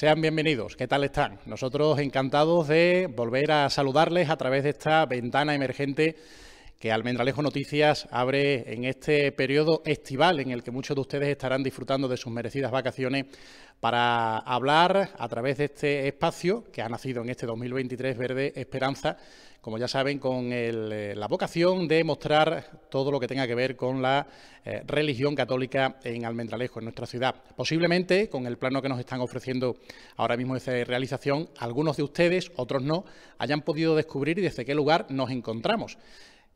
Sean bienvenidos. ¿Qué tal están? Nosotros encantados de volver a saludarles a través de esta ventana emergente que Almendralejo Noticias abre en este periodo estival en el que muchos de ustedes estarán disfrutando de sus merecidas vacaciones para hablar a través de este espacio que ha nacido en este 2023 Verde Esperanza, como ya saben, con la vocación de mostrar todo lo que tenga que ver con la religión católica en Almendralejo, en nuestra ciudad. Posiblemente, con el plano que nos están ofreciendo ahora mismo de realización, algunos de ustedes, otros no, hayan podido descubrir desde qué lugar nos encontramos.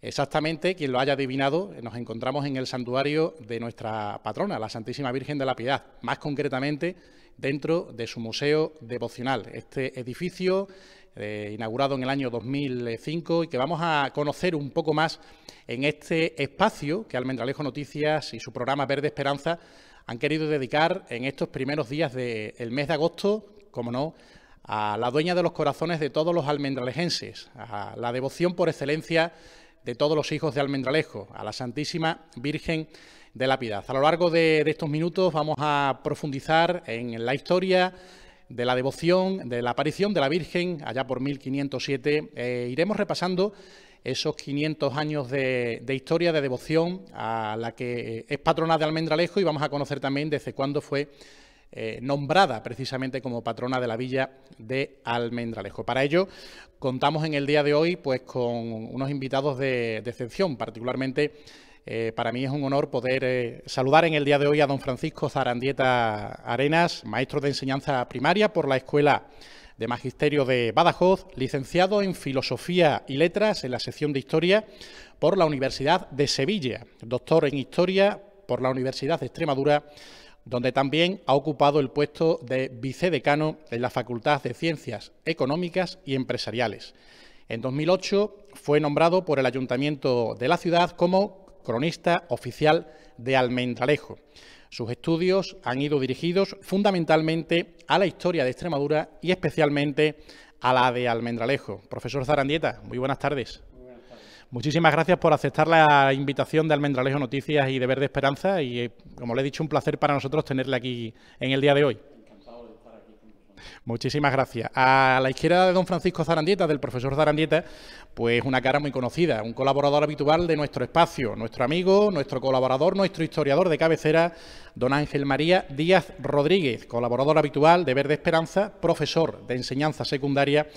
Exactamente, quien lo haya adivinado, nos encontramos en el santuario de nuestra patrona, la Santísima Virgen de la Piedad, más concretamente dentro de su museo devocional. Este edificio, inaugurado en el año 2005 y que vamos a conocer un poco más en este espacio que Almendralejo Noticias y su programa Verde Esperanza han querido dedicar en estos primeros días del mes de agosto, como no, a la dueña de los corazones de todos los almendralejenses, a la devoción por excelencia de todos los hijos de Almendralejo, a la Santísima Virgen de la Piedad. A lo largo de estos minutos vamos a profundizar en la historia de la devoción, de la aparición de la Virgen allá por 1507. Iremos repasando esos 500 años de historia, de devoción a la que es patrona de Almendralejo, y vamos a conocer también desde cuándo fue nombrada precisamente como patrona de la villa de Almendralejo. Para ello contamos en el día de hoy pues con unos invitados de excepción. Particularmente para mí es un honor poder saludar en el día de hoy a don Francisco Zarandieta Arenas, maestro de enseñanza primaria por la Escuela de Magisterio de Badajoz, licenciado en Filosofía y Letras en la sección de Historia por la Universidad de Sevilla, doctor en Historia por la Universidad de Extremadura, donde también ha ocupado el puesto de vicedecano en la Facultad de Ciencias Económicas y Empresariales. En 2008 fue nombrado por el Ayuntamiento de la ciudad como cronista oficial de Almendralejo. Sus estudios han ido dirigidos fundamentalmente a la historia de Extremadura y especialmente a la de Almendralejo. Profesor Zarandieta, muy buenas tardes. Muchísimas gracias por aceptar la invitación de Almendralejo Noticias y de Verde Esperanza y, como le he dicho, un placer para nosotros tenerle aquí en el día de hoy. Encantado de estar aquí con vosotros. Muchísimas gracias. A la izquierda de don Francisco Zarandieta, del profesor Zarandieta, pues una cara muy conocida, un colaborador habitual de nuestro espacio, nuestro amigo, nuestro colaborador, nuestro historiador de cabecera, don Ángel María Díaz Rodríguez, colaborador habitual de Verde Esperanza, profesor de enseñanza secundaria,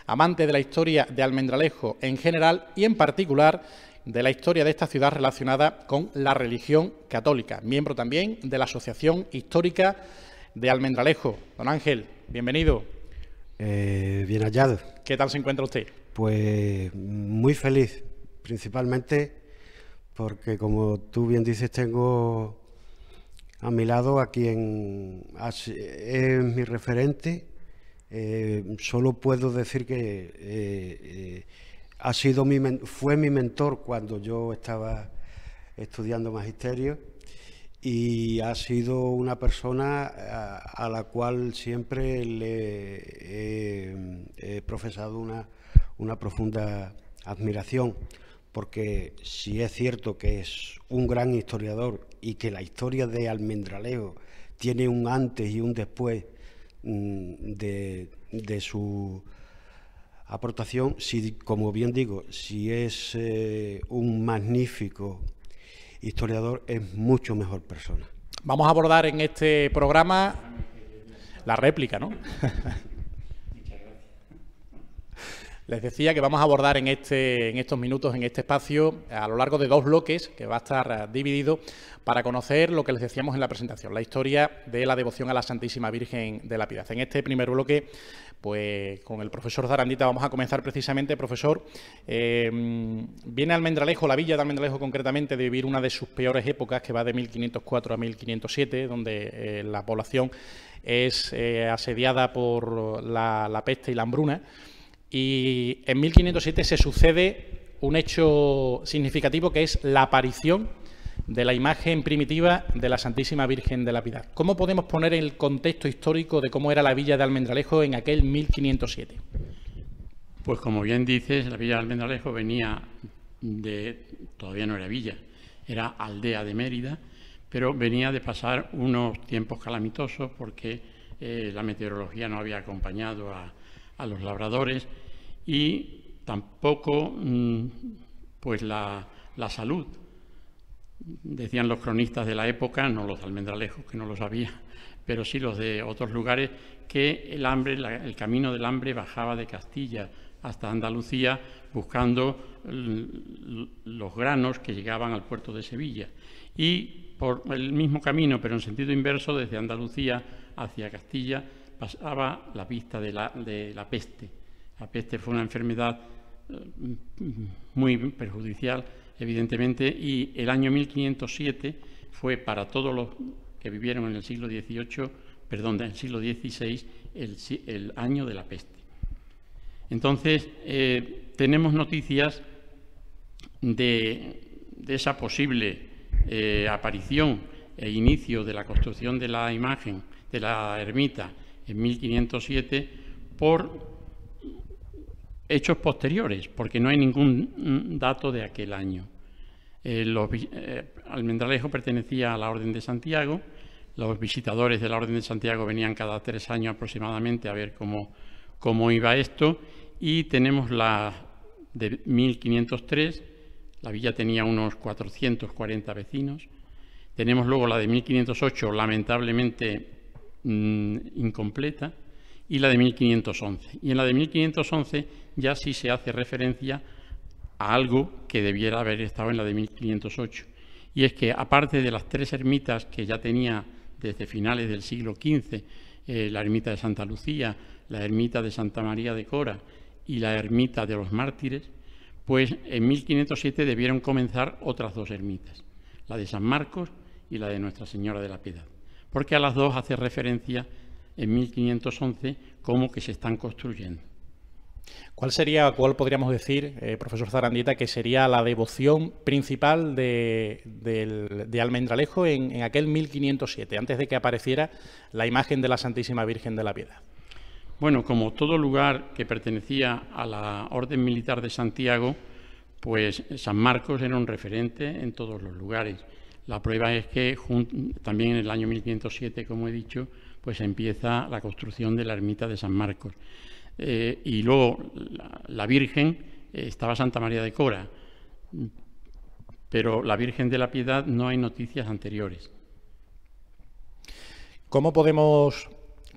amante de la historia de Almendralejo en general y en particular de la historia de esta ciudad relacionada con la religión católica, miembro también de la Asociación Histórica de Almendralejo. Don Ángel, bienvenido. Bien hallado. ¿Qué tal se encuentra usted? Pues muy feliz, principalmente porque, como tú bien dices, tengo a mi lado a quien es mi referente. Solo puedo decir que fue mi mentor cuando yo estaba estudiando magisterio y ha sido una persona a la cual siempre le he profesado una profunda admiración, porque si es cierto que es un gran historiador y que la historia de Almendralejo tiene un antes y un después de su aportación, si, como bien digo, si es un magnífico historiador, es mucho mejor persona. Vamos a abordar en este programa la réplica, ¿no? Les decía que vamos a abordar en estos minutos, en este espacio, a lo largo de dos bloques, que va a estar dividido para conocer lo que les decíamos en la presentación, la historia de la devoción a la Santísima Virgen de la Piedad. En este primer bloque, pues con el profesor Zarandieta vamos a comenzar precisamente. Profesor, viene Almendralejo, la villa de Almendralejo concretamente, de vivir una de sus peores épocas, que va de 1504 a 1507, donde la población es asediada por la peste y la hambruna. Y en 1507 se sucede un hecho significativo, que es la aparición de la imagen primitiva de la Santísima Virgen de la Piedad. ¿Cómo podemos poner el contexto histórico de cómo era la villa de Almendralejo en aquel 1507? Pues como bien dices, la villa de Almendralejo venía todavía no era villa, era aldea de Mérida, pero venía de pasar unos tiempos calamitosos porque la meteorología no había acompañado a los labradores y tampoco pues la salud. Decían los cronistas de la época, no los de Almendralejo, que no lo sabía, pero sí los de otros lugares, que el camino del hambre bajaba de Castilla hasta Andalucía buscando los granos que llegaban al puerto de Sevilla. Y por el mismo camino, pero en sentido inverso, desde Andalucía hacia Castilla, pasaba la pista de la peste. La peste fue una enfermedad muy perjudicial, evidentemente, y el año 1507 fue para todos los que vivieron en el siglo XVI, perdón, del siglo XVI, el año de la peste. Entonces, tenemos noticias de esa posible aparición e inicio de la construcción de la imagen, de la ermita, en 1507, por hechos posteriores, porque no hay ningún dato de aquel año. Almendralejo pertenecía a la Orden de Santiago, los visitadores de la Orden de Santiago venían cada 3 años aproximadamente a ver cómo iba esto, y tenemos la de 1503, la villa tenía unos 440 vecinos. Tenemos luego la de 1508, lamentablemente incompleta, y la de 1511. Y en la de 1511 ya sí se hace referencia a algo que debiera haber estado en la de 1508. Y es que, aparte de las 3 ermitas que ya tenía desde finales del siglo XV, la ermita de Santa Lucía, la ermita de Santa María de Cora y la ermita de los Mártires, pues en 1507 debieron comenzar otras 2 ermitas, la de San Marcos y la de Nuestra Señora de la Piedad, porque a las 2 hace referencia en 1511 como que se están construyendo. ¿Cuál podríamos decir, profesor Zarandita, que sería la devoción principal de Almendralejo en aquel 1507, antes de que apareciera la imagen de la Santísima Virgen de la Piedad? Bueno, como todo lugar que pertenecía a la Orden Militar de Santiago, pues San Marcos era un referente en todos los lugares. La prueba es que también en el año 1507, como he dicho, pues empieza la construcción de la ermita de San Marcos. Y luego la Virgen, estaba Santa María de Cora, pero la Virgen de la Piedad no hay noticias anteriores. ¿Cómo podemos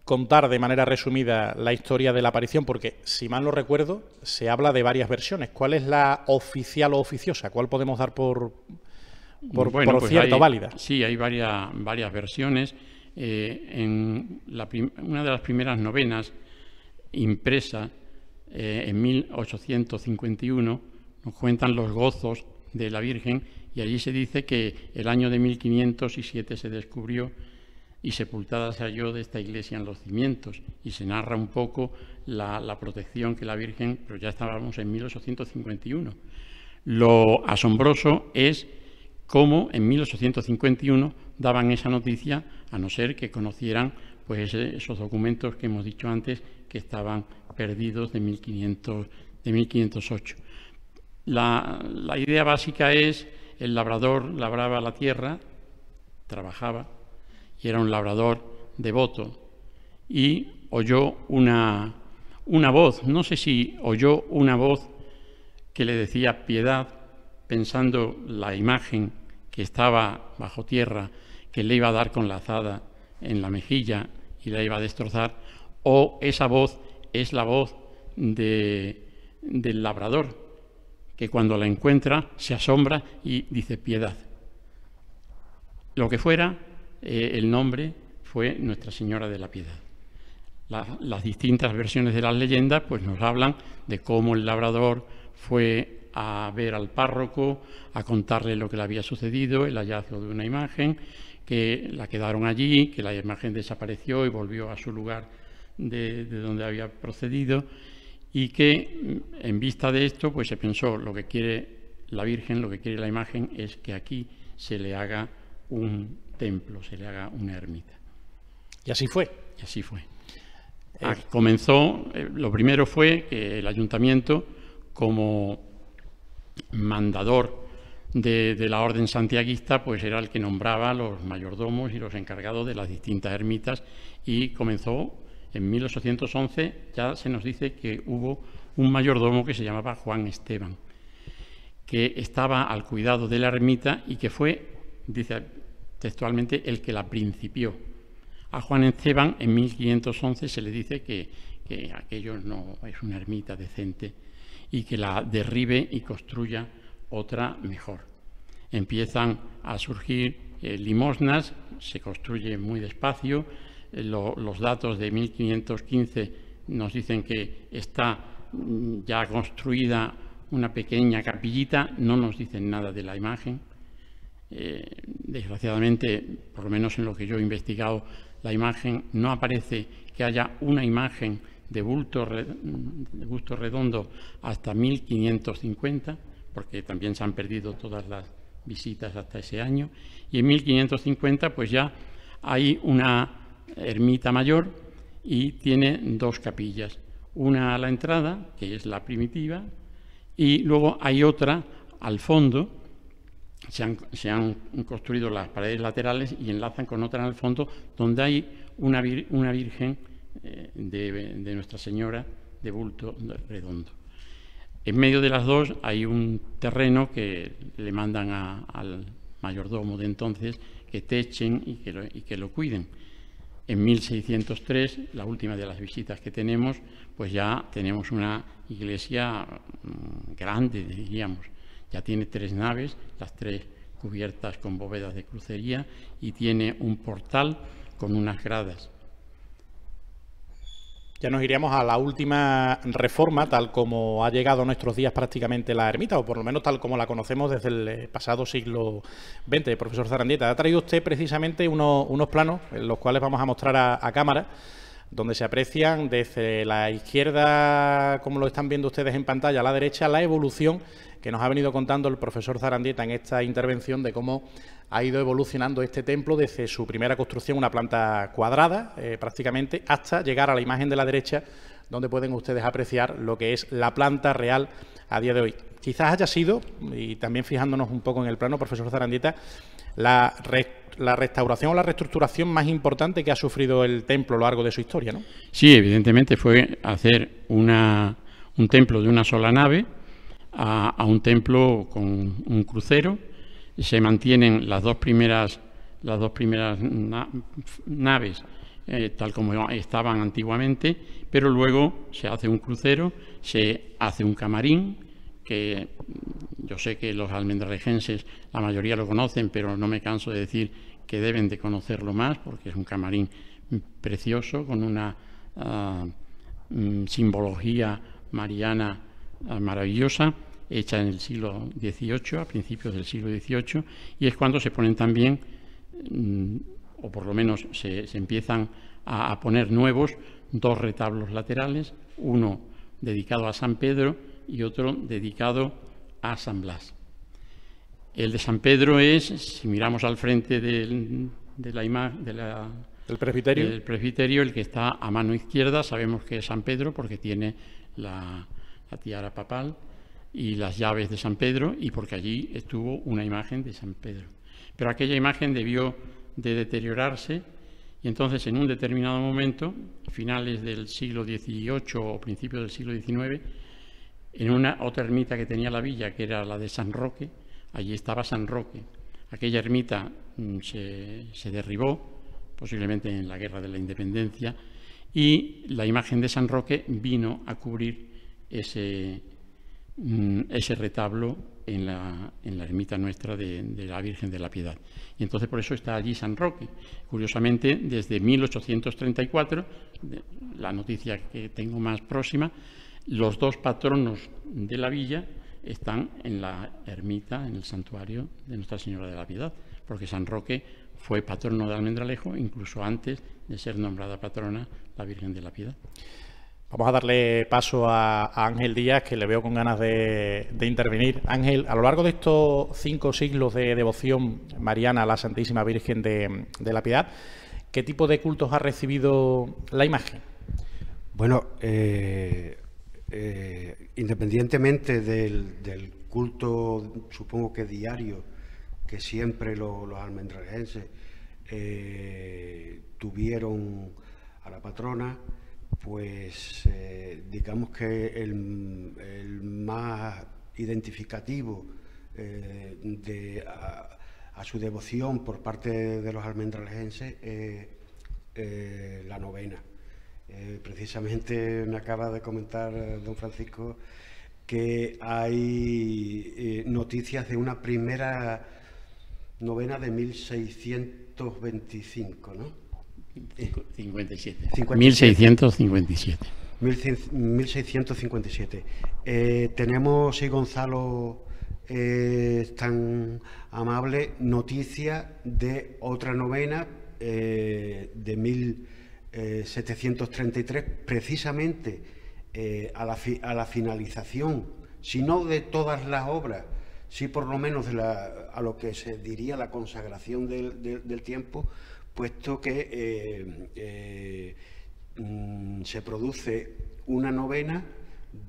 contar de manera resumida la historia de la aparición? Porque, si mal no recuerdo, se habla de varias versiones. ¿Cuál es la oficial o oficiosa? ¿Cuál podemos dar por pues cierto, válida? Sí, hay varias versiones. En una de las primeras novenas impresa en 1851 nos cuentan los gozos de la Virgen, y allí se dice que el año de 1507 se descubrió y sepultada se halló de esta iglesia en los cimientos, y se narra un poco la protección que la Virgen, pero ya estábamos en 1851. Lo asombroso es cómo en 1851 daban esa noticia, a no ser que conocieran pues esos documentos que hemos dicho antes, que estaban perdidos de 1508. La idea básica es: el labrador labraba la tierra, trabajaba, y era un labrador devoto, y oyó una voz, no sé si oyó una voz que le decía piedad, pensando la imagen que estaba bajo tierra, que le iba a dar con la azada en la mejilla y la iba a destrozar, o esa voz es la voz del labrador, que cuando la encuentra se asombra y dice piedad. Lo que fuera, el nombre fue Nuestra Señora de la Piedad. Las distintas versiones de las leyendas pues nos hablan de cómo el labrador fue a ver al párroco, a contarle lo que le había sucedido, el hallazgo de una imagen, que la quedaron allí, que la imagen desapareció y volvió a su lugar de donde había procedido, y que en vista de esto pues se pensó: lo que quiere la Virgen, lo que quiere la imagen es que aquí se le haga un templo, se le haga una ermita. Y así fue. Y así fue. Comenzó, lo primero fue que el ayuntamiento, como mandador de la orden santiaguista, pues era el que nombraba los mayordomos y los encargados de las distintas ermitas, y comenzó en 1811. Ya se nos dice que hubo un mayordomo que se llamaba Juan Esteban, que estaba al cuidado de la ermita y que fue, dice textualmente, el que la principió. A Juan Esteban en 1511 se le dice que aquello no es una ermita decente y que la derribe y construya otra mejor. Empiezan a surgir limosnas, se construye muy despacio. Los datos de 1515 nos dicen que está ya construida una pequeña capillita, no nos dicen nada de la imagen. Desgraciadamente, por lo menos en lo que yo he investigado, la imagen no aparece que haya una imagen de busto redondo hasta 1550, porque también se han perdido todas las visitas hasta ese año, y en 1550 pues ya hay una ermita mayor y tiene dos capillas, una a la entrada, que es la primitiva, y luego hay otra al fondo. Se han construido las paredes laterales y enlazan con otra al fondo, donde hay una Virgen de Nuestra Señora de bulto redondo. En medio de las dos hay un terreno que le mandan al mayordomo de entonces que techen y que lo cuiden. En 1603, la última de las visitas que tenemos, pues ya tenemos una iglesia grande, diríamos. Ya tiene 3 naves, las 3 cubiertas con bóvedas de crucería, y tiene un portal con unas gradas. Ya nos iríamos a la última reforma, tal como ha llegado a nuestros días prácticamente la ermita, o por lo menos tal como la conocemos desde el pasado siglo XX. Profesor Zarandieta, ha traído usted precisamente unos planos, en los cuales vamos a mostrar a cámara, donde se aprecian desde la izquierda, como lo están viendo ustedes en pantalla, a la derecha, la evolución que nos ha venido contando el profesor Zarandieta en esta intervención de cómo ha ido evolucionando este templo desde su primera construcción, una planta cuadrada prácticamente, hasta llegar a la imagen de la derecha, donde pueden ustedes apreciar lo que es la planta real a día de hoy. Quizás haya sido, y también fijándonos un poco en el plano, profesor Zarandieta, la restauración o la reestructuración más importante que ha sufrido el templo a lo largo de su historia, ¿no? Sí, evidentemente fue hacer un templo de una sola nave a un templo con un crucero. Se mantienen las dos primeras naves tal como estaban antiguamente, pero luego se hace un crucero, se hace un camarín, que yo sé que los almendralejenses la mayoría lo conocen, pero no me canso de decir que deben de conocerlo más, porque es un camarín precioso, con una simbología mariana maravillosa, hecha en el siglo XVIII, a principios del siglo XVIII, y es cuando se ponen también, o por lo menos se empiezan a poner nuevos, 2 retablos laterales, uno dedicado a San Pedro y otro dedicado a San Blas. El de San Pedro es, si miramos al frente del presbiterio, el que está a mano izquierda, sabemos que es San Pedro porque tiene la tiara papal y las llaves de San Pedro, y porque allí estuvo una imagen de San Pedro. Pero aquella imagen debió de deteriorarse, y entonces en un determinado momento, finales del siglo XVIII o principios del siglo XIX, en una otra ermita que tenía la villa, que era la de San Roque, allí estaba San Roque. Aquella ermita se derribó, posiblemente en la Guerra de la Independencia, y la imagen de San Roque vino a cubrir ese retablo en la ermita nuestra de la Virgen de la Piedad. Y entonces por eso está allí San Roque. Curiosamente, desde 1834, la noticia que tengo más próxima, los 2 patronos de la villa están en la ermita, en el santuario de Nuestra Señora de la Piedad, porque San Roque fue patrono de Almendralejo incluso antes de ser nombrada patrona la Virgen de la Piedad. Vamos a darle paso a Ángel Díaz, que le veo con ganas de intervenir. Ángel, a lo largo de estos 5 siglos de devoción mariana a la Santísima Virgen de la Piedad, ¿qué tipo de cultos ha recibido la imagen? Bueno, independientemente del culto, supongo que diario, que siempre los almendralejenses tuvieron a la patrona, pues digamos que el más identificativo a su devoción por parte de los almendralejenses la novena. Precisamente me acaba de comentar don Francisco que hay noticias de una primera novena de 1625, ¿no? 57. 1657. 1657. Tenemos, si Gonzalo es tan amable, noticia de otra novena de 1733, precisamente a la finalización, si no de todas las obras, sí por lo menos a lo que se diría la consagración del tiempo, puesto que se produce una novena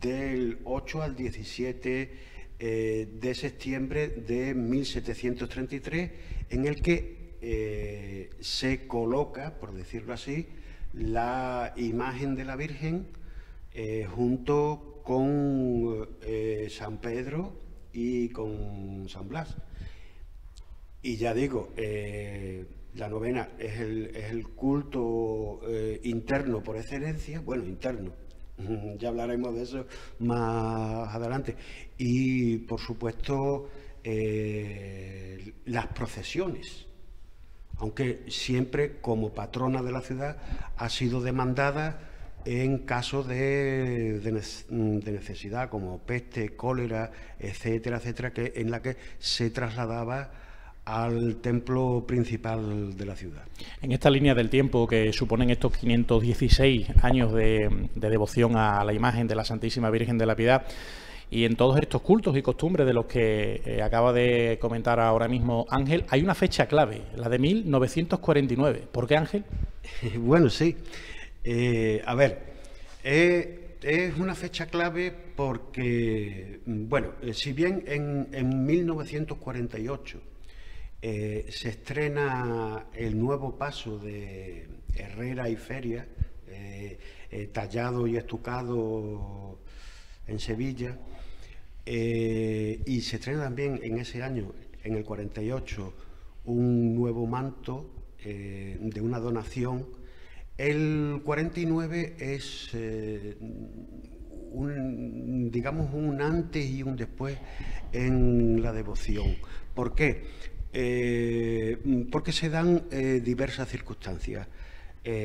del 8 al 17 de septiembre de 1733, en el que se coloca, por decirlo así, la imagen de la Virgen junto con San Pedro y con San Blas. Y ya digo, la novena es el culto interno por excelencia, bueno, interno, ya hablaremos de eso más adelante. Y, por supuesto, las procesiones, aunque siempre como patrona de la ciudad ha sido demandada en casos de necesidad, como peste, cólera, etcétera, etcétera, en la que se trasladaba al templo principal de la ciudad. En esta línea del tiempo que suponen estos 516 años de devoción a la imagen de la Santísima Virgen de la Piedad, y en todos estos cultos y costumbres de los que acaba de comentar ahora mismo Ángel, hay una fecha clave, la de 1949. ¿Por qué, Ángel? Bueno, sí. A ver, es una fecha clave porque, bueno, si bien en 1948 se estrena el nuevo paso de Herrera y Feria, tallado y estucado en Sevilla, y se estrena también en ese año, en el 48, un nuevo manto de una donación. El 49 es digamos un antes y un después en la devoción. ¿Por qué? Porque se dan diversas circunstancias.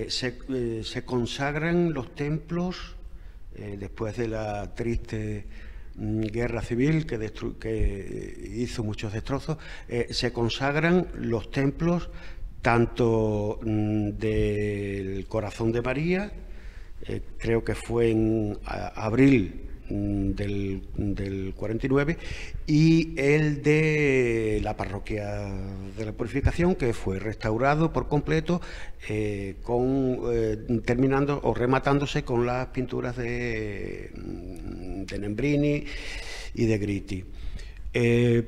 Se consagran los templos después de la triste guerra civil que hizo muchos destrozos. Se consagran los templos tanto del Corazón de María, creo que fue en abril del 49, y el de la Parroquia de la Purificación, que fue restaurado por completo, terminando o rematándose con las pinturas de Nembrini y de Gritti.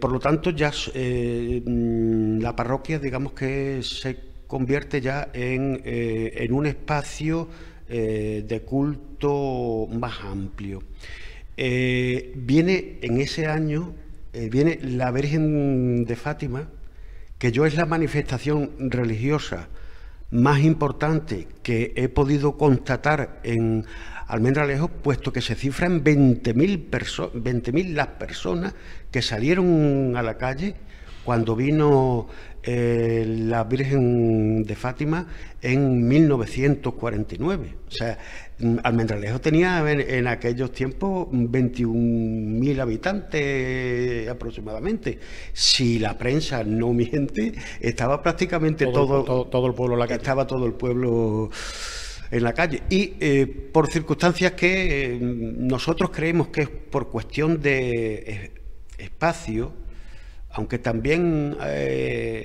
Por lo tanto, ya la parroquia, digamos que se convierte ya en un espacio de culto más amplio. Viene en ese año, viene la Virgen de Fátima, que yo es la manifestación religiosa más importante que he podido constatar en Almendralejo, puesto que se cifra en 20.000 las personas que salieron a la calle cuando vino la Virgen de Fátima en 1949. O sea, Almendralejo tenía en aquellos tiempos 21.000 habitantes aproximadamente. Si la prensa no miente, estaba prácticamente todo el pueblo en la calle. Estaba todo el pueblo en la calle. Y por circunstancias que nosotros creemos que es por cuestión de espacio, aunque también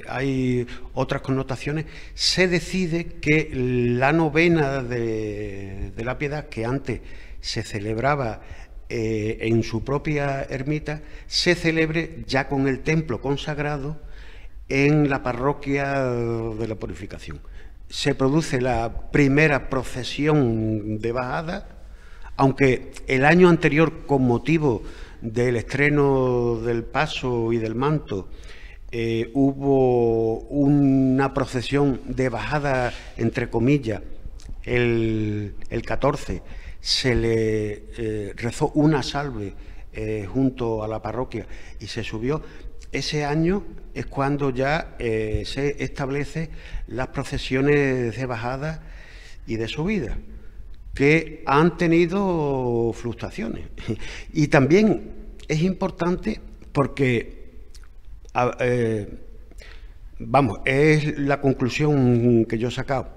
hay otras connotaciones, se decide que la novena de la Piedad, que antes se celebraba en su propia ermita, se celebre ya con el templo consagrado en la parroquia de la Purificación. Se produce la primera procesión de bajada, aunque el año anterior, con motivo del estreno del paso y del manto, hubo una procesión de bajada, entre comillas, el 14, se le rezó una salve junto a la parroquia y se subió. Ese año es cuando ya se establecen las procesiones de bajada y de subida, que han tenido fluctuaciones. Y también es importante porque, vamos, es la conclusión que yo he sacado,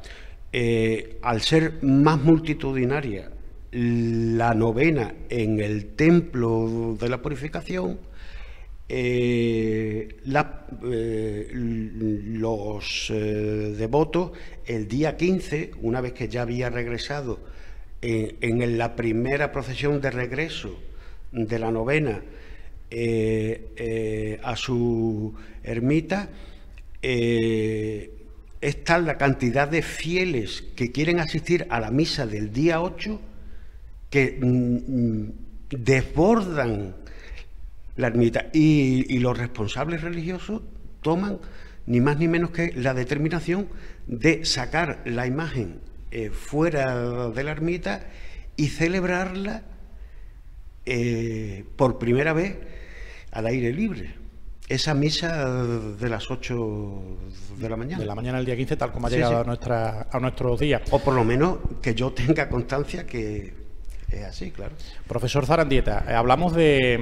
al ser más multitudinaria la novena en el templo de la Purificación, los devotos el día 15, una vez que ya había regresado en la primera procesión de regreso de la novena a su ermita, es tal la cantidad de fieles que quieren asistir a la misa del día 8 que desbordan la ermita, y los responsables religiosos toman ni más ni menos que la determinación de sacar la imagen fuera de la ermita y celebrarla por primera vez al aire libre. Esa misa de las 8 de la mañana. De la mañana del día 15, tal como ha llegado a nuestros días. O por lo menos que yo tenga constancia que es así, claro. Profesor Zarandieta, hablamos de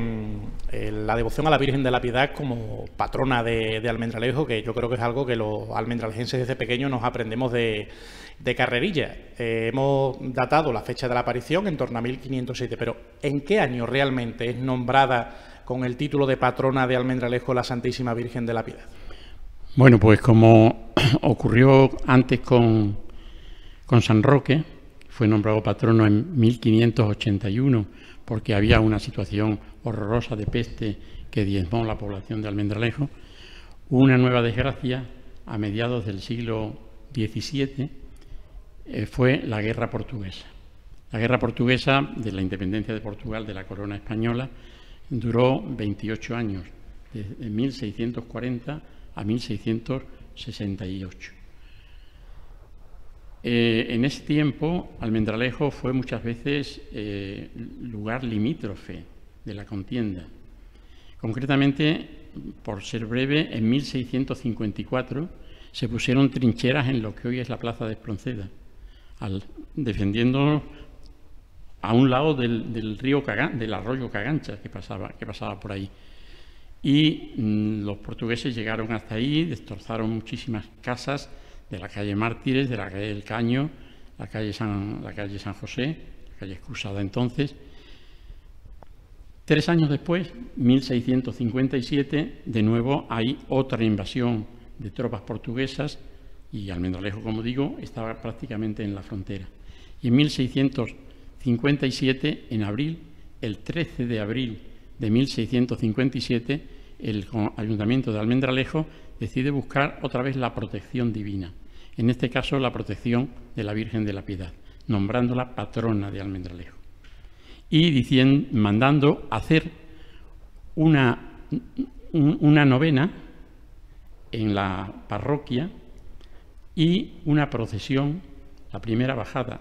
la devoción a la Virgen de la Piedad como patrona de Almendralejo, que yo creo que es algo que los almendralejenses desde pequeños nos aprendemos de carrerilla. Hemos datado la fecha de la aparición en torno a 1507, pero ¿en qué año realmente es nombrada con el título de patrona de Almendralejo la Santísima Virgen de la Piedad? Bueno, pues como ocurrió antes con San Roque, fue nombrado patrono en 1581 porque había una situación horrorosa de peste que diezmó la población de Almendralejo. Hubo una nueva desgracia a mediados del siglo XVII, fue la Guerra Portuguesa. La Guerra Portuguesa de la independencia de Portugal, de la corona española, duró 28 años, de 1640 a 1668. En ese tiempo, Almendralejo fue muchas veces lugar limítrofe de la contienda. Concretamente, por ser breve, en 1654 se pusieron trincheras en lo que hoy es la plaza de Espronceda, defendiendo a un lado del arroyo Cagancha que pasaba por ahí. Y los portugueses llegaron hasta ahí, destrozaron muchísimas casas de la calle Mártires, de la calle del Caño, la calle San José, la calle Cruzada entonces. 3 años después, 1657, de nuevo hay otra invasión de tropas portuguesas y Almendralejo, como digo, estaba prácticamente en la frontera. Y en 1657, en abril, el 13 de abril de 1657, el Ayuntamiento de Almendralejo decide buscar otra vez la protección divina, en este caso la protección de la Virgen de la Piedad, nombrándola patrona de Almendralejo y mandando hacer una novena en la parroquia y una procesión, la primera bajada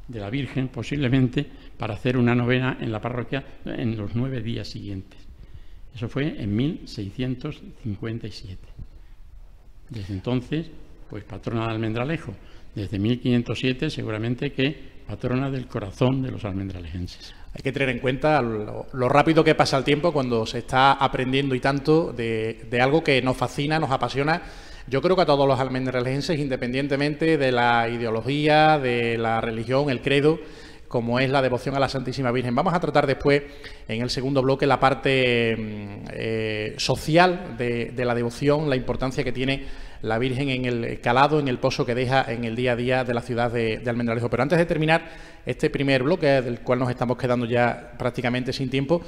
de la Virgen posiblemente, para hacer una novena en la parroquia en los 9 días siguientes. Eso fue en 1657. Desde entonces, pues patrona de Almendralejo. Desde 1507 seguramente que patrona del corazón de los almendralejenses. Hay que tener en cuenta lo rápido que pasa el tiempo cuando se está aprendiendo y tanto de algo que nos fascina, nos apasiona. Yo creo que a todos los almendralejenses, independientemente de la ideología, de la religión, el credo, como es la devoción a la Santísima Virgen. Vamos a tratar después, en el segundo bloque, la parte social de la devoción, la importancia que tiene la Virgen en el calado, en el pozo que deja en el día a día de la ciudad de Almendralejo. Pero antes de terminar este primer bloque, del cual nos estamos quedando ya prácticamente sin tiempo,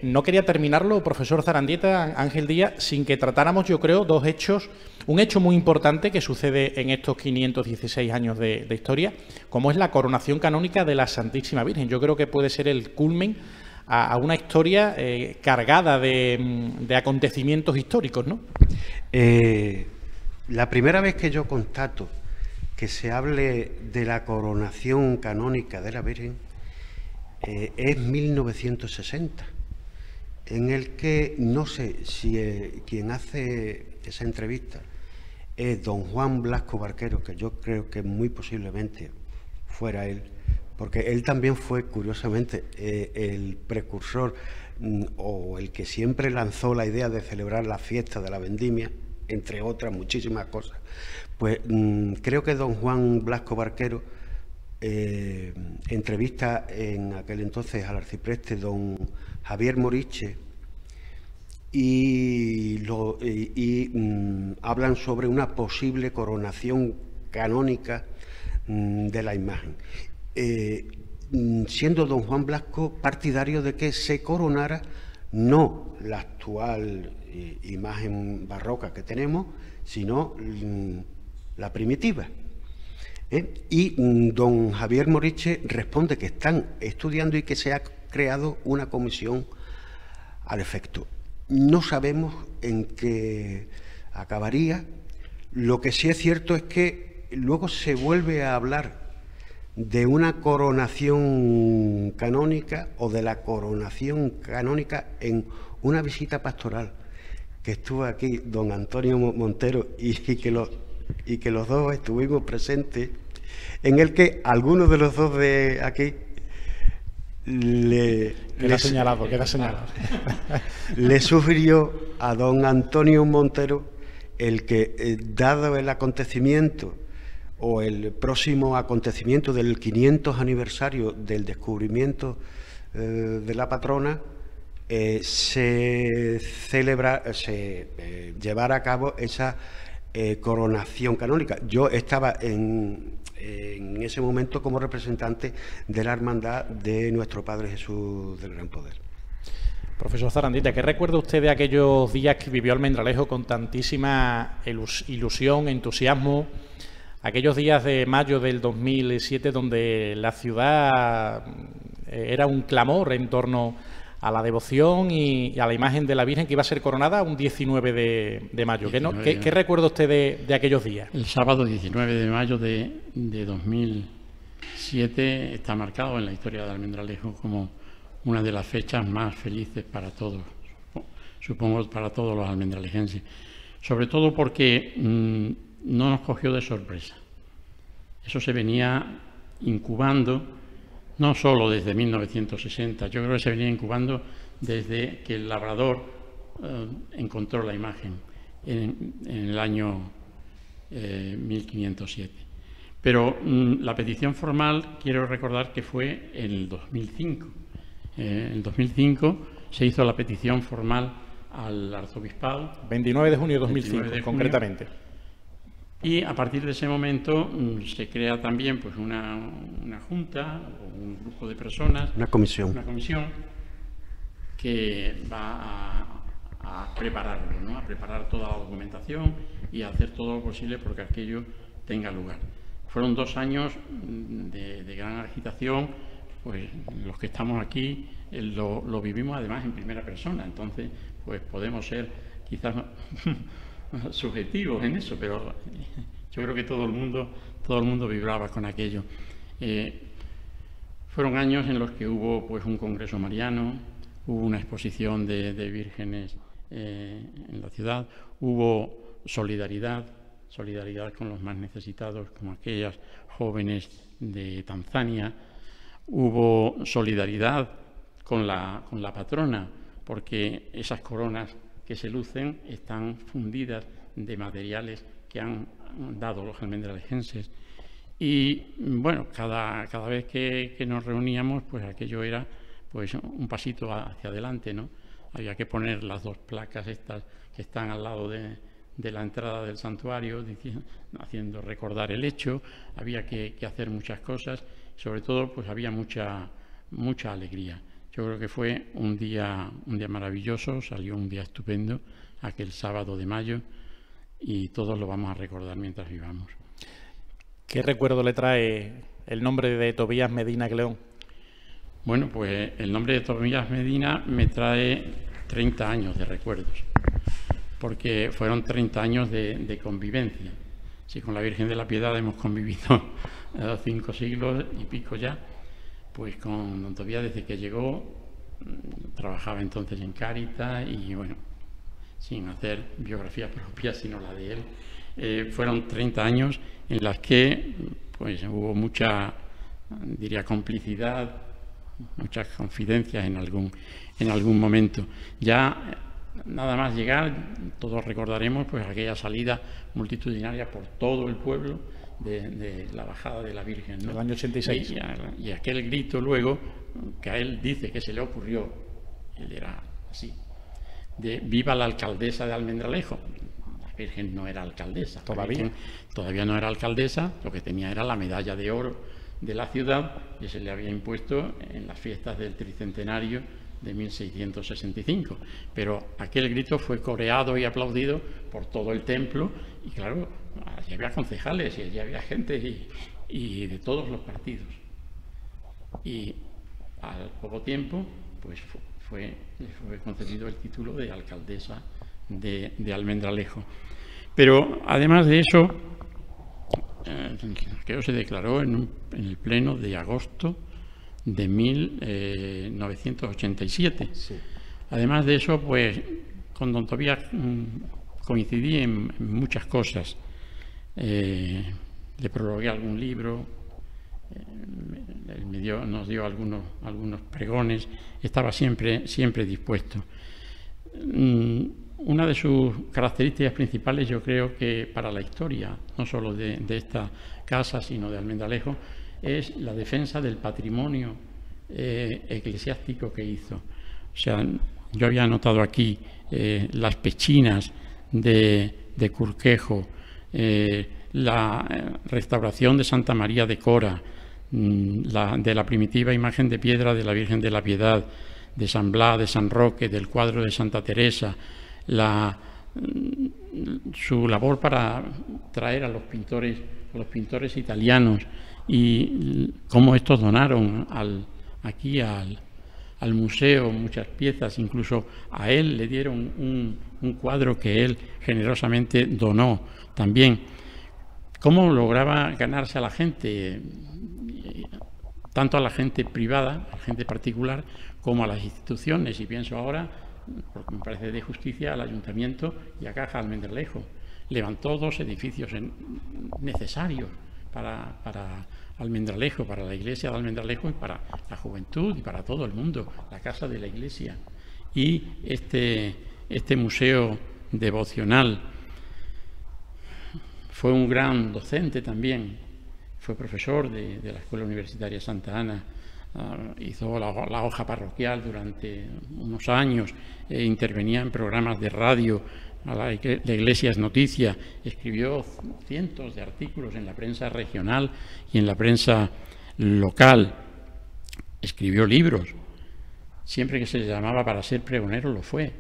no quería terminarlo, profesor Zarandieta, Ángel Díaz, sin que tratáramos, yo creo, dos hechos. Un hecho muy importante que sucede en estos 516 años de historia, como es la coronación canónica de la Santísima Virgen. Yo creo que puede ser el culmen a una historia cargada de acontecimientos históricos, ¿no? La primera vez que yo constato que se hable de la coronación canónica de la Virgen es 1960, en el que, no sé si quien hace esa entrevista es don Juan Blasco Barquero, que yo creo que muy posiblemente fuera él, porque él también fue, curiosamente, el precursor o el que siempre lanzó la idea de celebrar la fiesta de la vendimia, entre otras muchísimas cosas. Pues creo que don Juan Blasco Barquero entrevista en aquel entonces al arcipreste don Javier Moriche y hablan sobre una posible coronación canónica de la imagen. Siendo don Juan Blasco partidario de que se coronara no la actual imagen barroca que tenemos, sino la primitiva. Y don Javier Moriche responde que están estudiando y que se ha creado una comisión al efecto. No sabemos en qué acabaría. Lo que sí es cierto es que luego se vuelve a hablar de una coronación canónica o de la coronación canónica en una visita pastoral que estuvo aquí don Antonio Montero y que los dos estuvimos presentes, en el que algunos de los dos de aquí queda señalado. Le sugirió a don Antonio Montero el que, dado el acontecimiento o el próximo acontecimiento del 500 aniversario del descubrimiento de la patrona, se llevara a cabo esa coronación canónica. Yo estaba en ese momento como representante de la Hermandad de Nuestro Padre Jesús del Gran Poder. Profesor Zarandieta, ¿qué recuerda usted de aquellos días que vivió Almendralejo con tantísima ilusión, entusiasmo? Aquellos días de mayo del 2007 donde la ciudad era un clamor en torno a la devoción y a la imagen de la Virgen que iba a ser coronada un 19 de mayo. ¿Qué recuerda usted de aquellos días? El sábado 19 de mayo de 2007 está marcado en la historia de Almendralejo como una de las fechas más felices para todos, supongo para todos los almendralejenses. Sobre todo porque no nos cogió de sorpresa. Eso se venía incubando no solo desde 1960, yo creo que se venía incubando desde que el labrador encontró la imagen en el año 1507. Pero la petición formal, quiero recordar que fue en el 2005. En el 2005 se hizo la petición formal al arzobispado. 29 de junio de 2005, concretamente. Y a partir de ese momento se crea también pues una junta o un grupo de personas. Una comisión que va a prepararlo, ¿no? A preparar toda la documentación y a hacer todo lo posible porque aquello tenga lugar. Fueron 2 años de gran agitación, pues los que estamos aquí lo vivimos además en primera persona, entonces pues podemos ser quizás subjetivos en eso, pero yo creo que todo el mundo vibraba con aquello. Fueron años en los que hubo pues un congreso mariano, hubo una exposición de vírgenes en la ciudad, hubo solidaridad con los más necesitados, como aquellas jóvenes de Tanzania, hubo solidaridad con la patrona, porque esas coronas que se lucen están fundidas de materiales que han dado los almendralejenses. Y bueno, cada vez que nos reuníamos, pues aquello era pues un pasito hacia adelante, ¿no? Había que poner las 2 placas estas que están al lado de de la entrada del santuario, haciendo recordar el hecho. Había que hacer muchas cosas, sobre todo pues había mucha alegría. Yo creo que fue un día maravilloso, salió un día estupendo, aquel sábado de mayo, y todos lo vamos a recordar mientras vivamos. ¿Qué recuerdo le trae el nombre de Tobías Medina Cleón? Bueno, pues el nombre de Tobías Medina me trae 30 años de recuerdos, porque fueron 30 años de convivencia. Si con la Virgen de la Piedad hemos convivido 5 siglos y pico ya, pues con don Tobías, desde que llegó, trabajaba entonces en Cáritas y bueno, sin hacer biografía propia, sino la de él, fueron 30 años en las que pues hubo mucha, diría, complicidad, muchas confidencias en algún momento. Ya nada más llegar, todos recordaremos pues aquella salida multitudinaria por todo el pueblo de la bajada de la Virgen, ¿no? El año 86. Y aquel grito luego, que a él dice que se le ocurrió, él era así, de viva la alcaldesa de Almendralejo. La Virgen no era alcaldesa. Todavía no era alcaldesa, lo que tenía era la medalla de oro de la ciudad, que se le había impuesto en las fiestas del tricentenario de 1665. Pero aquel grito fue coreado y aplaudido por todo el templo, y claro, allí había concejales y allí había gente y de todos los partidos. Y al poco tiempo, pues le fue concedido el título de alcaldesa de Almendralejo. Pero además de eso, creo que se declaró en el pleno de agosto de 1987. Sí. Además de eso, pues con don Tobías coincidí en muchas cosas. Le prologué algún libro, nos dio algunos pregones, estaba siempre dispuesto. Una de sus características principales, yo creo que para la historia, no solo de esta casa, sino de Almendralejo, es la defensa del patrimonio eclesiástico que hizo. O sea, yo había anotado aquí las pechinas de Curquejo, la restauración de Santa María de Cora, de la primitiva imagen de piedra de la Virgen de la Piedad, de San Blas, de San Roque, del cuadro de Santa Teresa, su labor para traer a los pintores italianos y cómo estos donaron aquí al museo muchas piezas, incluso a él le dieron un cuadro que él generosamente donó también. Cómo lograba ganarse a la gente, tanto a la gente privada, a la gente particular, como a las instituciones, y pienso ahora, porque me parece de justicia, al Ayuntamiento y a Caja Almendralejo. Levantó 2 edificios necesarios para Almendralejo, para la iglesia de Almendralejo y para la juventud y para todo el mundo, la casa de la iglesia. Y este museo devocional. Fue un gran docente también, fue profesor de la Escuela Universitaria Santa Ana, hizo la hoja parroquial durante unos años, intervenía en programas de radio, la Iglesia es Noticia, escribió cientos de artículos en la prensa regional y en la prensa local, escribió libros, siempre que se le llamaba para ser pregonero lo fue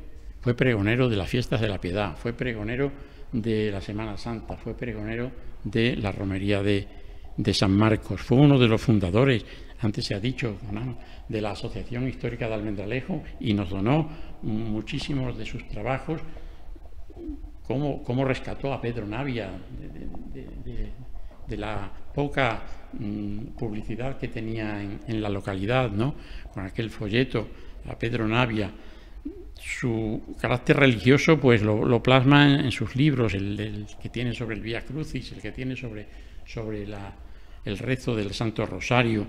pregonero de las fiestas de la Piedad, fue pregonero de la Semana Santa, fue pregonero de la romería de San Marcos, fue uno de los fundadores, antes se ha dicho, de la Asociación Histórica de Almendralejo, y nos donó muchísimos de sus trabajos, cómo rescató a Pedro Navia de la poca publicidad que tenía en la localidad, ¿no? Con aquel folleto a Pedro Navia. Su carácter religioso pues lo plasma en sus libros, el que tiene sobre el Vía Crucis, el que tiene sobre el rezo del Santo Rosario,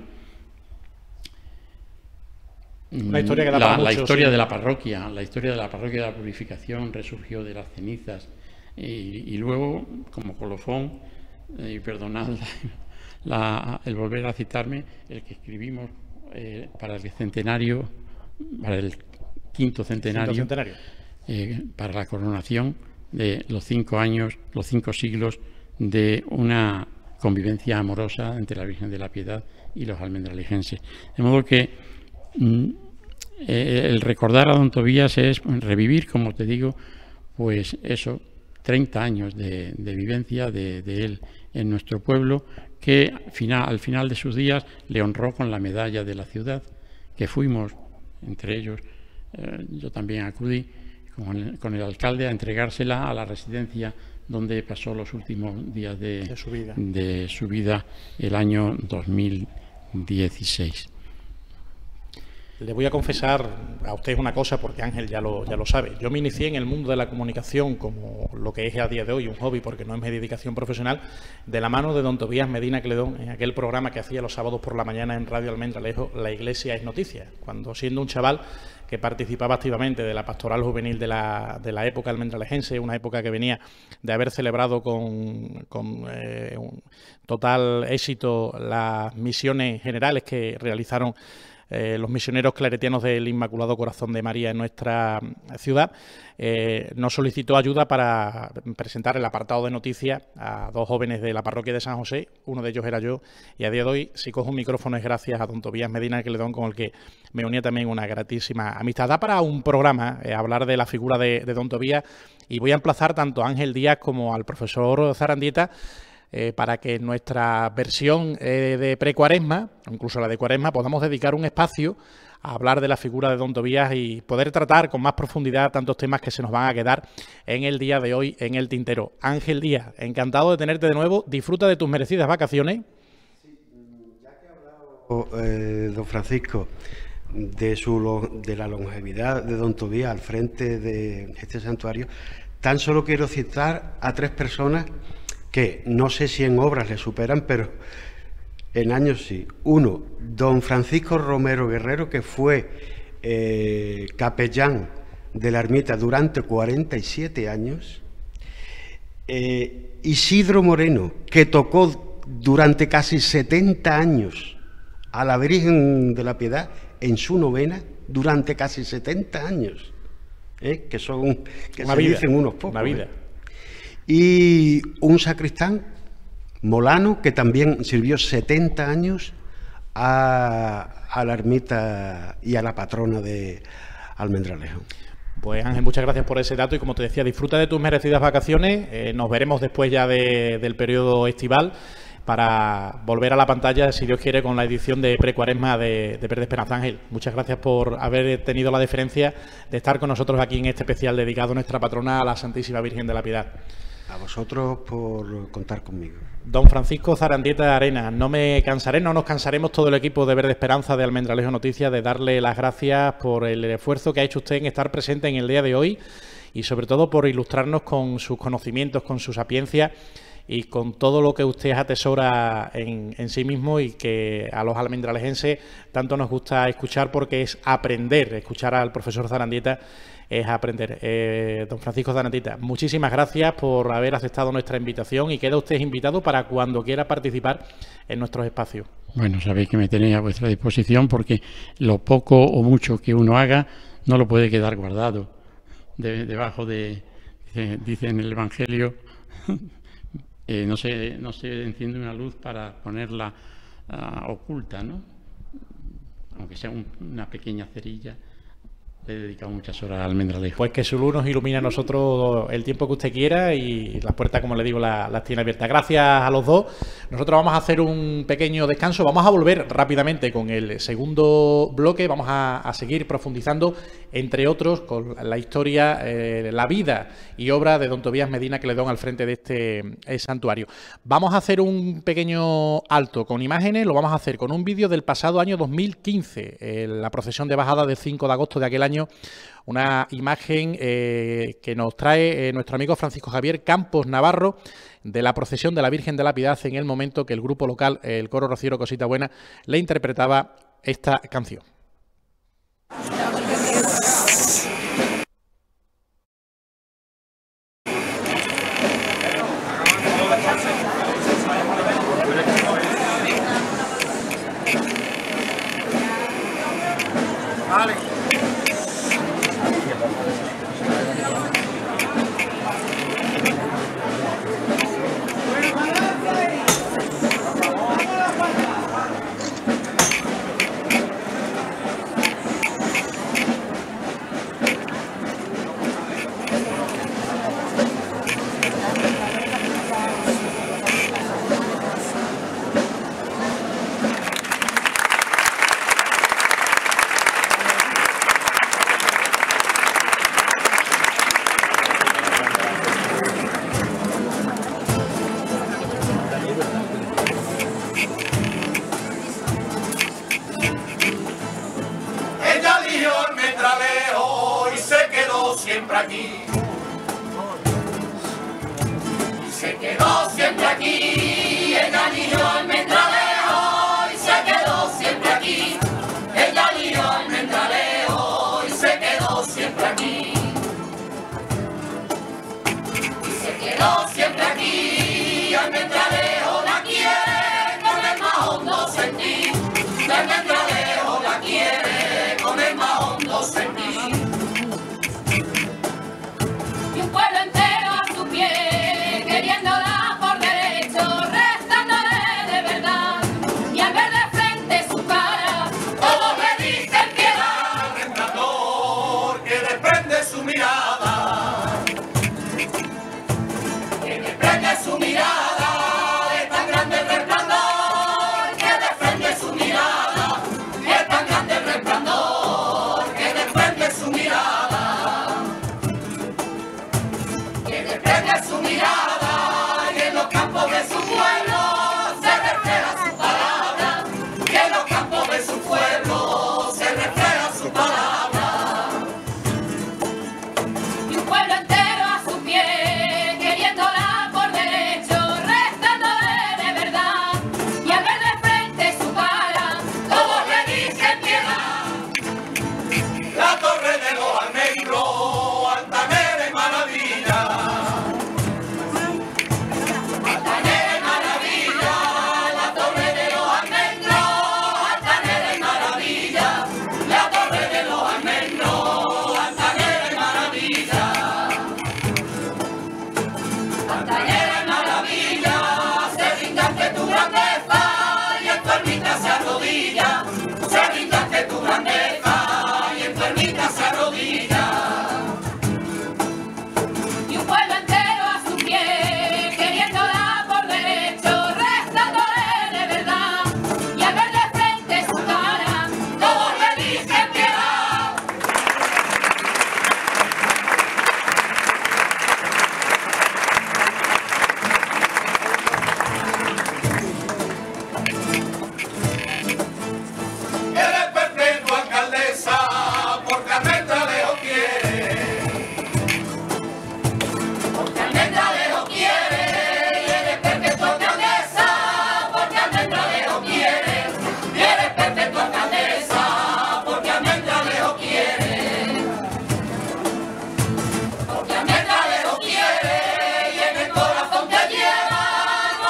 la historia de la parroquia, la historia de la parroquia de la Purificación, resurgió de las cenizas, y luego, como colofón, y perdonad el volver a citarme, el que escribimos para el centenario, para el quinto centenario. Para la coronación de los 5 años, los 5 siglos de una convivencia amorosa entre la Virgen de la Piedad y los almendralejenses. De modo que el recordar a don Tobías es revivir, como te digo, pues eso, 30 años de vivencia de él en nuestro pueblo, que al final de sus días le honró con la medalla de la ciudad, que fuimos, entre ellos, yo también acudí con el alcalde a entregársela a la residencia donde pasó los últimos días de su vida el año 2016. Le voy a confesar a usted una cosa, porque Ángel ya lo sabe. Yo me inicié en el mundo de la comunicación como lo que es a día de hoy un hobby, porque no es mi dedicación profesional, de la mano de don Tobías Medina Cledón, en aquel programa que hacía los sábados por la mañana en Radio Almendralejo, La Iglesia es Noticia, cuando siendo un chaval que participaba activamente de la pastoral juvenil de la época almendralejense, una época que venía de haber celebrado con un total éxito las misiones generales que realizaron los misioneros claretianos del Inmaculado Corazón de María en nuestra ciudad, nos solicitó ayuda para presentar el apartado de noticias a 2 jóvenes de la parroquia de San José. Uno de ellos era yo, y a día de hoy, si cojo un micrófono, es gracias a don Tobías Medina Cledón, con el que me unía también una gratísima amistad. Da para un programa hablar de la figura de don Tobías, y voy a emplazar tanto a Ángel Díaz como al profesor Zarandieta para que en nuestra versión de precuaresma, incluso la de cuaresma, podamos dedicar un espacio a hablar de la figura de don Tobías y poder tratar con más profundidad tantos temas que se nos van a quedar en el día de hoy en el tintero. Ángel Díaz, encantado de tenerte de nuevo. Disfruta de tus merecidas vacaciones. Sí, ya que ha hablado don Francisco de la longevidad de don Tobías al frente de este santuario, tan solo quiero citar a 3 personas que no sé si en obras le superan, pero en años sí. Uno, don Francisco Romero Guerrero, que fue capellán de la ermita durante 47 años. Isidro Moreno, que tocó durante casi 70 años a la Virgen de la Piedad en su novena, durante casi 70 años, que son, que se dicen unos pocos. Una vida. Y un sacristán, Molano, que también sirvió 70 años a la ermita y a la patrona de Almendralejo. Pues Ángel, muchas gracias por ese dato, y como te decía, disfruta de tus merecidas vacaciones. Nos veremos después ya del periodo estival para volver a la pantalla, si Dios quiere, con la edición de precuaresma de Verde Esperanza. Ángel, muchas gracias por haber tenido la deferencia de estar con nosotros aquí en este especial dedicado a nuestra patrona, a la Santísima Virgen de la Piedad. A vosotros por contar conmigo. Don Francisco Zarandieta Arenas, no nos cansaremos todo el equipo de Verde Esperanza de Almendralejo Noticias de darle las gracias por el esfuerzo que ha hecho usted en estar presente en el día de hoy, y sobre todo por ilustrarnos con sus conocimientos, con su sapiencia y con todo lo que usted atesora en sí mismo, y que a los almendralejenses tanto nos gusta escuchar, porque es aprender. Escuchar al profesor Zarandieta es aprender. Don Francisco Zarandieta, muchísimas gracias por haber aceptado nuestra invitación, y queda usted invitado para cuando quiera participar en nuestros espacios. Bueno, sabéis que me tenéis a vuestra disposición, porque lo poco o mucho que uno haga no lo puede quedar guardado debajo dice en el Evangelio, no se enciende una luz para ponerla oculta, ¿no? Aunque sea una pequeña cerilla. Le he dedicado muchas horas al Almendralejo. Pues que su luz nos ilumine a nosotros el tiempo que usted quiera, y las puertas, como le digo, las tiene abiertas. Gracias a los dos. Nosotros vamos a hacer un pequeño descanso. Vamos a volver rápidamente con el segundo bloque. Vamos a seguir profundizando, entre otros, con la historia, la vida y obra de don Tobías Medina Cledón al frente de este santuario. Vamos a hacer un pequeño alto con imágenes. Lo vamos a hacer con un vídeo del pasado año 2015, la procesión de bajada del 5 de agosto de aquel año. Una imagen que nos trae nuestro amigo Francisco Javier Campos Navarro, de la procesión de la Virgen de la Piedad, en el momento que el grupo local, el coro Rociero Cosita Buena, le interpretaba esta canción. Vale. se quedó siempre aquí, ella lió almendralejo y se quedó siempre aquí, ella lió almendralejo y se quedó siempre aquí, y se quedó siempre aquí, almendralejo la quiere con el más hondo sentir, almendralejo la quiere con el más hondo sentir. Y un pueblo entero a su pie, queriéndola por derecho, restándole de verdad. Y al ver de frente su cara, todos le dicen piedad. El resplandor que desprende su mirada, que desprende su mirada, es tan grande el resplandor que desprende su mirada, es tan grande el resplandor que desprende su mirada. Que desprende su mirada y en los campos de su pueblo se refleja su palabra, y en los campos de su pueblo se refleja su palabra. Y un pueblo entero a su pie, queriéndola por derecho, restándole de verdad, y al ver de frente su cara, todos le dicen piedad. La torre de los almendros, altanera y maravilla. Altanera y maravilla, la torre de los almendros, altanera y maravilla. La torre de los almendros, altanera y maravilla. Altanera y maravilla, se rinda ante tu grandeza y en tu ermita se arrodilla. Se rinda ante tu grandeza y en tu ermita se arrodilla. Y un pueblo entero a su pie, queriéndola por derecho, restándole de verdad. Y al ver de frente su cara, todos le dicen piedad. Eres perpetua alcaldesa, porque Almendralejo quiere. Porque Almendralejo quiere, y eres perpetua alcaldesa, porque Almendralejo quiere. Y eres perpetua alcaldesa, porque Almendralejo quiere. Porque Almendralejo quiere, y en el corazón te lleva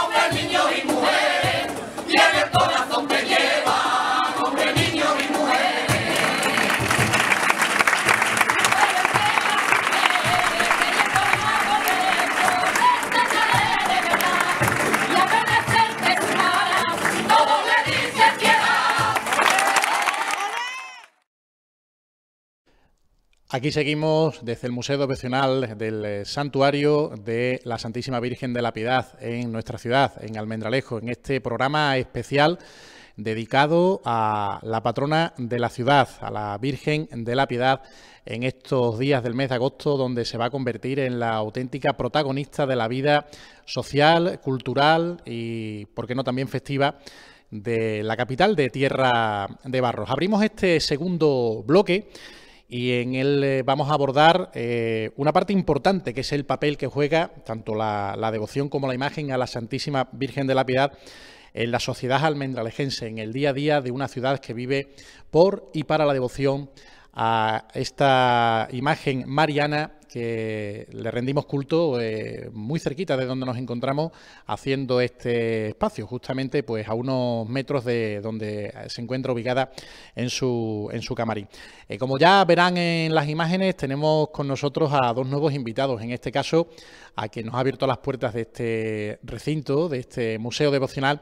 hombres, niños y mujeres. Y en el corazón te lleva hombres, niños y mujeres. Y a ver de frente su cara, todos le dicen piedad. Aquí seguimos desde el Museo Devocional del Santuario de la Santísima Virgen de la Piedad en nuestra ciudad, en Almendralejo, en este programa especial dedicado a la patrona de la ciudad, a la Virgen de la Piedad, en estos días del mes de agosto, donde se va a convertir en la auténtica protagonista de la vida social, cultural y, por qué no, también festiva de la capital de Tierra de Barros. Abrimos este segundo bloque y en él vamos a abordar una parte importante, que es el papel que juega tanto la devoción como la imagen a la Santísima Virgen de la Piedad en la sociedad almendralejense, en el día a día de una ciudad que vive por y para la devoción a esta imagen mariana que le rendimos culto muy cerquita de donde nos encontramos haciendo este espacio, justamente pues a unos metros de donde se encuentra ubicada en su camarín. Como ya verán en las imágenes, tenemos con nosotros a dos nuevos invitados, en este caso a quien nos ha abierto las puertas de este recinto, de este museo devocional,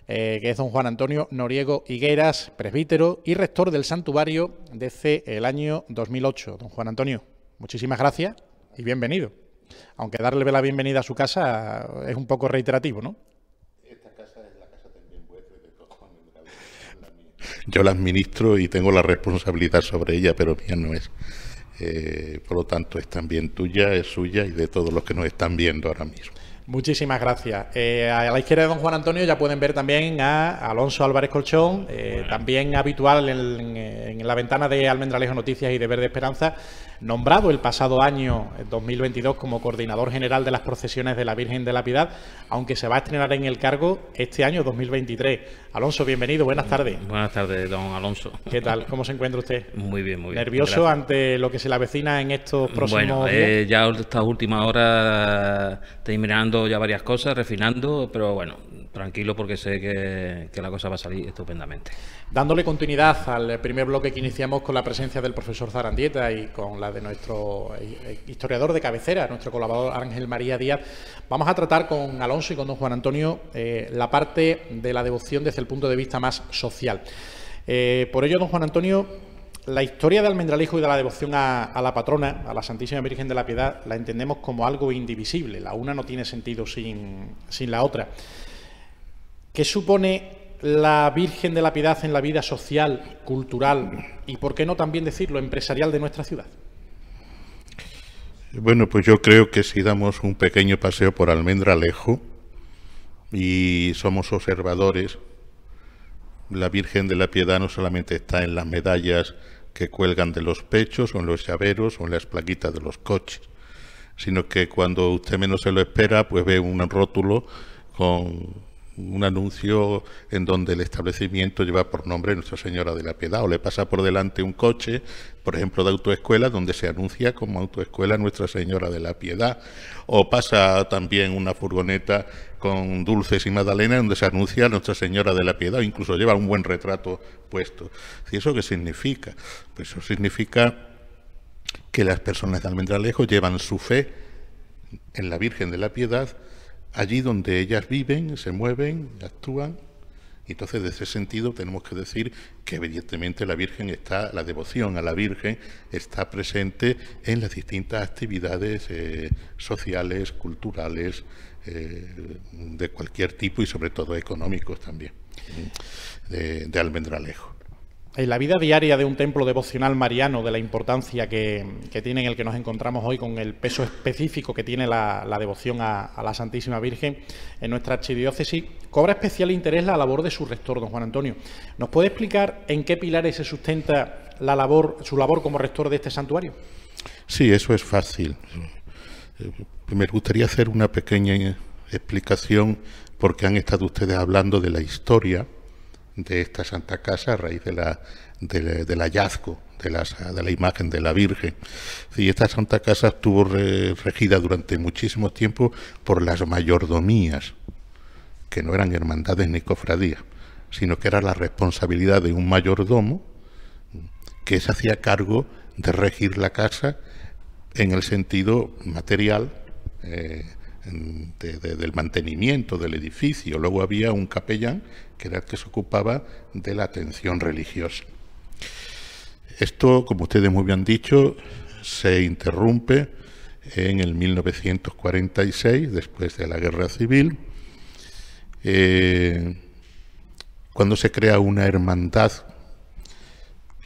que es don Juan Antonio Noriego Higueras, presbítero y rector del santuario desde el año 2008. Don Juan Antonio, muchísimas gracias y bienvenido. Aunque darle la bienvenida a su casa es un poco reiterativo, ¿no? Esta casa es la casa también vuestra y de todos. La mía. Yo la administro y tengo la responsabilidad sobre ella, pero mía no es. Por lo tanto, es también tuya, es suya y de todos los que nos están viendo ahora mismo. Muchísimas gracias. A la izquierda de don Juan Antonio ya pueden ver también a Alonso Álvarez Colchón, también habitual en la ventana de Almendralejo Noticias y de Verde Esperanza, nombrado el pasado año 2022 como coordinador general de las procesiones de la Virgen de la Piedad, aunque se va a estrenar en el cargo este año 2023. Alonso, bienvenido, buenas tardes. Buenas tardes, don Alonso. ¿Qué tal? ¿Cómo se encuentra usted? Muy bien, muy bien. ¿Nervioso Gracias. ante lo que se le avecina en estos próximos días? Bueno, ya estas últimas horas estoy mirando ya varias cosas, refinando, pero bueno, tranquilo porque sé que la cosa va a salir estupendamente. Dándole continuidad al primer bloque que iniciamos con la presencia del profesor Zarandieta y con la de nuestro historiador de cabecera, nuestro colaborador Ángel María Díaz, vamos a tratar con Alonso y con don Juan Antonio la parte de la devoción desde el punto de vista más social. Por ello, don Juan Antonio, la historia de Almendralejo y de la devoción a la patrona, a la Santísima Virgen de la Piedad, la entendemos como algo indivisible. La una no tiene sentido sin la otra. ¿Qué supone la Virgen de la Piedad en la vida social, cultural y, por qué no también decirlo, empresarial de nuestra ciudad? Bueno, pues yo creo que si damos un pequeño paseo por Almendralejo y somos observadores, la Virgen de la Piedad no solamente está en las medallas que cuelgan de los pechos o en los llaveros o en las plaquitas de los coches, sino que cuando usted menos se lo espera, pues ve un rótulo con un anuncio en donde el establecimiento lleva por nombre Nuestra Señora de la Piedad, o le pasa por delante un coche, por ejemplo de autoescuela, donde se anuncia como autoescuela Nuestra Señora de la Piedad, o pasa también una furgoneta con dulces y magdalenas donde se anuncia Nuestra Señora de la Piedad, o incluso lleva un buen retrato puesto. ¿Y eso qué significa? Pues eso significa que las personas de Almendralejo llevan su fe en la Virgen de la Piedad allí donde ellas viven, se mueven, actúan. Y entonces, de ese sentido, tenemos que decir que evidentemente la devoción a la Virgen está presente en las distintas actividades sociales, culturales, de cualquier tipo y sobre todo económicos también, de Almendralejo. En la vida diaria de un templo devocional mariano, de la importancia que tiene en el que nos encontramos hoy, con el peso específico que tiene la devoción a la Santísima Virgen en nuestra archidiócesis, cobra especial interés la labor de su rector, don Juan Antonio. ¿Nos puede explicar en qué pilares se sustenta su labor como rector de este santuario? Sí, eso es fácil. Me gustaría hacer una pequeña explicación porque han estado ustedes hablando de la historia de esta Santa Casa a raíz del hallazgo de la imagen de la Virgen. Y esta Santa Casa estuvo regida durante muchísimo tiempo por las mayordomías, que no eran hermandades ni cofradías, sino que era la responsabilidad de un mayordomo que se hacía cargo de regir la casa en el sentido material, del mantenimiento del edificio. Luego había un capellán que era el que se ocupaba de la atención religiosa. Esto, como ustedes muy bien han dicho, se interrumpe en el 1946, después de la Guerra Civil, cuando se crea una hermandad,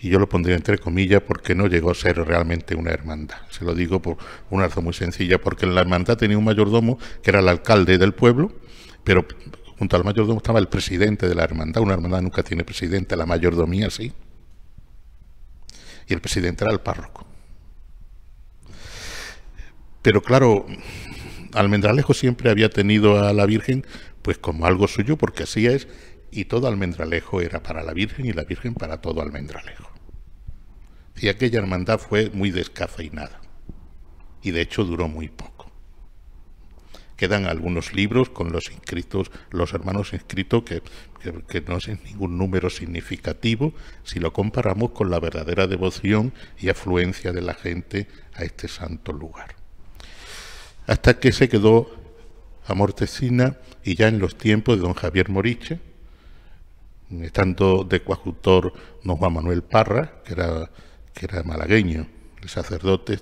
y yo lo pondría entre comillas porque no llegó a ser realmente una hermandad. Se lo digo por una razón muy sencilla, porque en la hermandad tenía un mayordomo que era el alcalde del pueblo, pero junto al mayordomo estaba el presidente de la hermandad. Una hermandad nunca tiene presidente, la mayordomía sí. Y el presidente era el párroco. Pero claro, Almendralejo siempre había tenido a la Virgen pues como algo suyo, porque así es, y todo Almendralejo era para la Virgen y la Virgen para todo Almendralejo. Y aquella hermandad fue muy descafeinada y de hecho duró muy poco. Quedan algunos libros con los inscritos, los hermanos inscritos, que no es ningún número significativo si lo comparamos con la verdadera devoción y afluencia de la gente a este santo lugar. Hasta que se quedó amortecina, y ya en los tiempos de don Javier Moriche, estando de coadjutor don Juan Manuel Parra, que era malagueño, el sacerdote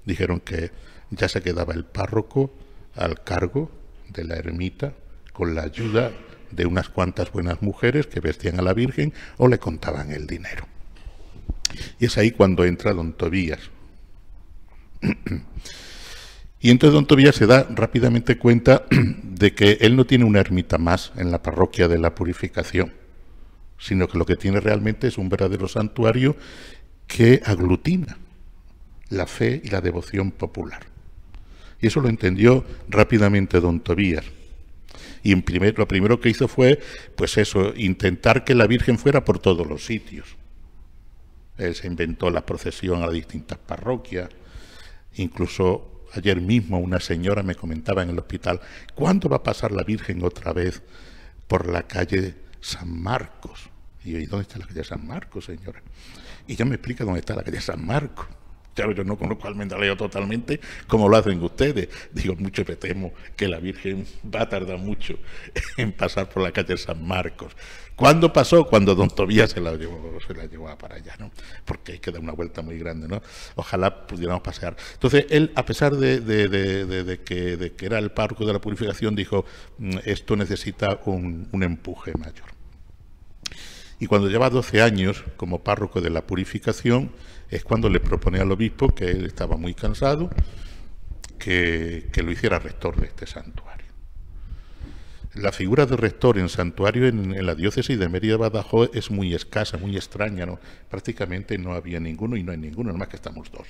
dijeron que ya se quedaba el párroco al cargo de la ermita con la ayuda de unas cuantas buenas mujeres que vestían a la Virgen o le contaban el dinero. Y es ahí cuando entra don Tobías. Y entonces don Tobías se da rápidamente cuenta de que él no tiene una ermita más en la parroquia de la Purificación, sino que lo que tiene realmente es un verdadero santuario que aglutina la fe y la devoción popular. Y eso lo entendió rápidamente don Tobías. Y lo primero que hizo fue, pues eso, intentar que la Virgen fuera por todos los sitios. Él se inventó la procesión a las distintas parroquias. Incluso ayer mismo una señora me comentaba en el hospital, ¿cuándo va a pasar la Virgen otra vez por la calle San Marcos? Y yo, ¿y dónde está la calle San Marcos, señora? Y ella me explica dónde está la calle San Marcos. Claro, yo no conozco Almendralejo totalmente como lo hacen ustedes. Digo, mucho me temo que la Virgen va a tardar mucho en pasar por la calle San Marcos. ¿Cuándo pasó? Cuando don Tobías se la llevó para allá, ¿no? Porque hay que dar una vuelta muy grande, ¿no? Ojalá pudiéramos pasear. Entonces, él, a pesar de que era el párroco de la purificación, dijo, esto necesita un empuje mayor. Y cuando lleva 12 años como párroco de la purificación, es cuando le propone al obispo, que él estaba muy cansado, que lo hiciera rector de este santuario. La figura de rector en santuario en la diócesis de Mérida-Badajoz es muy escasa, muy extraña, ¿no? Prácticamente no había ninguno y no hay ninguno, nada más que estamos dos.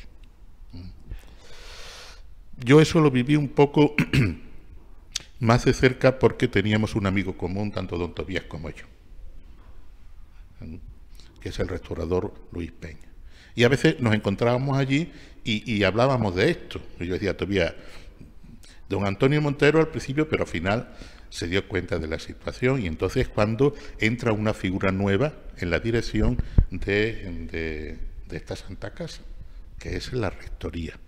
Yo eso lo viví un poco más de cerca porque teníamos un amigo común, tanto don Tobías como yo, que es el restaurador Luis Peña. Y a veces nos encontrábamos allí y hablábamos de esto. Y yo decía, Tobías, don Antonio Montero al principio, pero al final se dio cuenta de la situación y entonces cuando entra una figura nueva en la dirección de esta Santa Casa, que es la rectoría.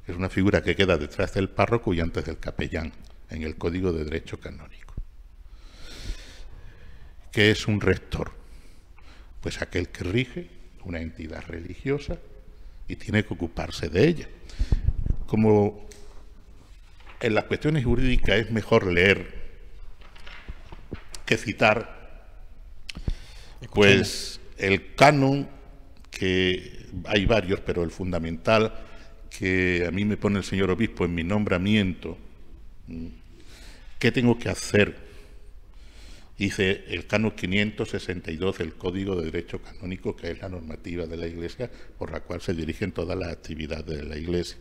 Es una figura que queda detrás del párroco y antes del capellán, en el Código de Derecho Canónico. ¿Qué es un rector? Pues aquel que rige una entidad religiosa y tiene que ocuparse de ella. Como en las cuestiones jurídicas es mejor leer que citar, pues el canon, que hay varios, pero el fundamental que a mí me pone el señor obispo en mi nombramiento, ¿qué tengo que hacer? Dice el canon 562 del Código de Derecho Canónico, que es la normativa de la Iglesia por la cual se dirigen todas las actividades de la Iglesia.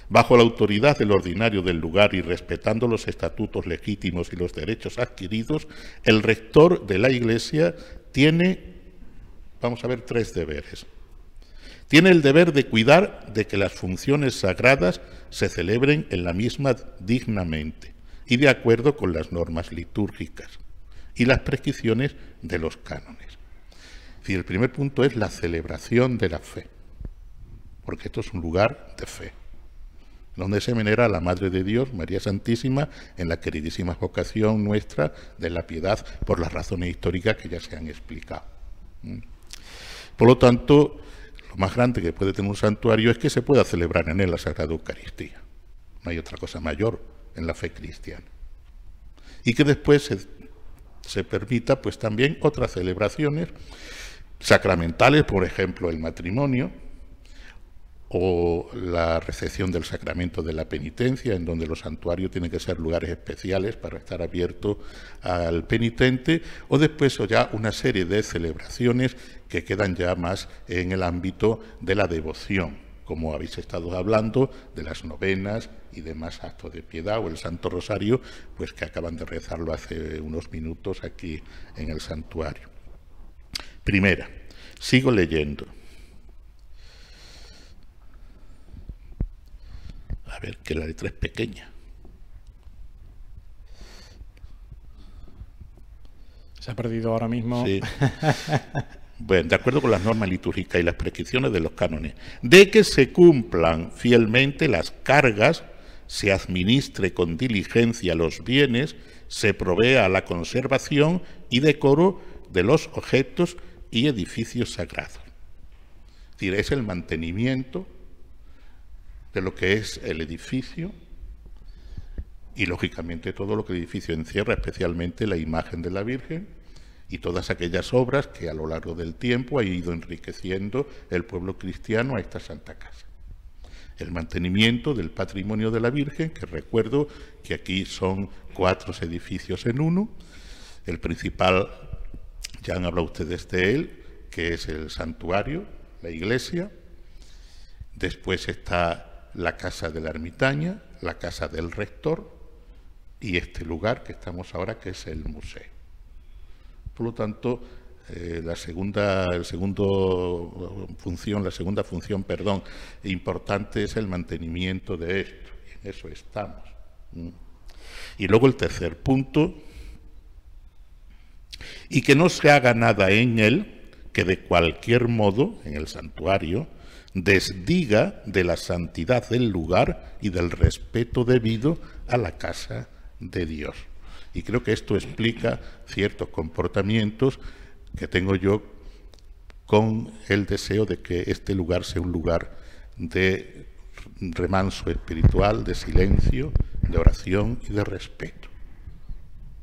Bajo la autoridad del ordinario del lugar y respetando los estatutos legítimos y los derechos adquiridos, el rector de la Iglesia tiene, vamos a ver, 3 deberes. Tiene el deber de cuidar de que las funciones sagradas se celebren en la misma dignamente y de acuerdo con las normas litúrgicas y las prescripciones de los cánones. Es decir, el primer punto es la celebración de la fe, porque esto es un lugar de fe, donde se venera a la Madre de Dios, María Santísima, en la queridísima vocación nuestra de la piedad, por las razones históricas que ya se han explicado. Por lo tanto, lo más grande que puede tener un santuario es que se pueda celebrar en él la Sagrada Eucaristía. No hay otra cosa mayor en la fe cristiana. Y que después se permita pues también otras celebraciones sacramentales, por ejemplo el matrimonio o la recepción del sacramento de la penitencia, en donde los santuarios tienen que ser lugares especiales para estar abiertos al penitente, o después o ya una serie de celebraciones que quedan ya más en el ámbito de la devoción, como habéis estado hablando, de las novenas y demás actos de piedad, o el Santo Rosario, pues que acaban de rezarlo hace unos minutos aquí en el santuario. Primera, sigo leyendo. A ver, que la letra es pequeña. Se ha perdido ahora mismo. Sí. Bueno, de acuerdo con las normas litúrgicas y las prescripciones de los cánones, de que se cumplan fielmente las cargas, se administre con diligencia los bienes, se provea a la conservación y decoro de los objetos y edificios sagrados. Es decir, es el mantenimiento de lo que es el edificio y, lógicamente, todo lo que el edificio encierra, especialmente la imagen de la Virgen y todas aquellas obras que a lo largo del tiempo ha ido enriqueciendo el pueblo cristiano a esta Santa Casa. El mantenimiento del patrimonio de la Virgen, que recuerdo que aquí son 4 edificios en uno. El principal, ya han hablado ustedes de él, que es el santuario, la iglesia, Después está la casa de la ermitaña, la casa del rector y este lugar que estamos ahora, que es el museo. Por lo tanto, la segunda función importante es el mantenimiento de esto. Y en eso estamos. Y luego el tercer punto, y que no se haga nada en él que de cualquier modo, en el santuario, desdiga de la santidad del lugar y del respeto debido a la casa de Dios. Y creo que esto explica ciertos comportamientos que tengo yo con el deseo de que este lugar sea un lugar de remanso espiritual, de silencio, de oración y de respeto.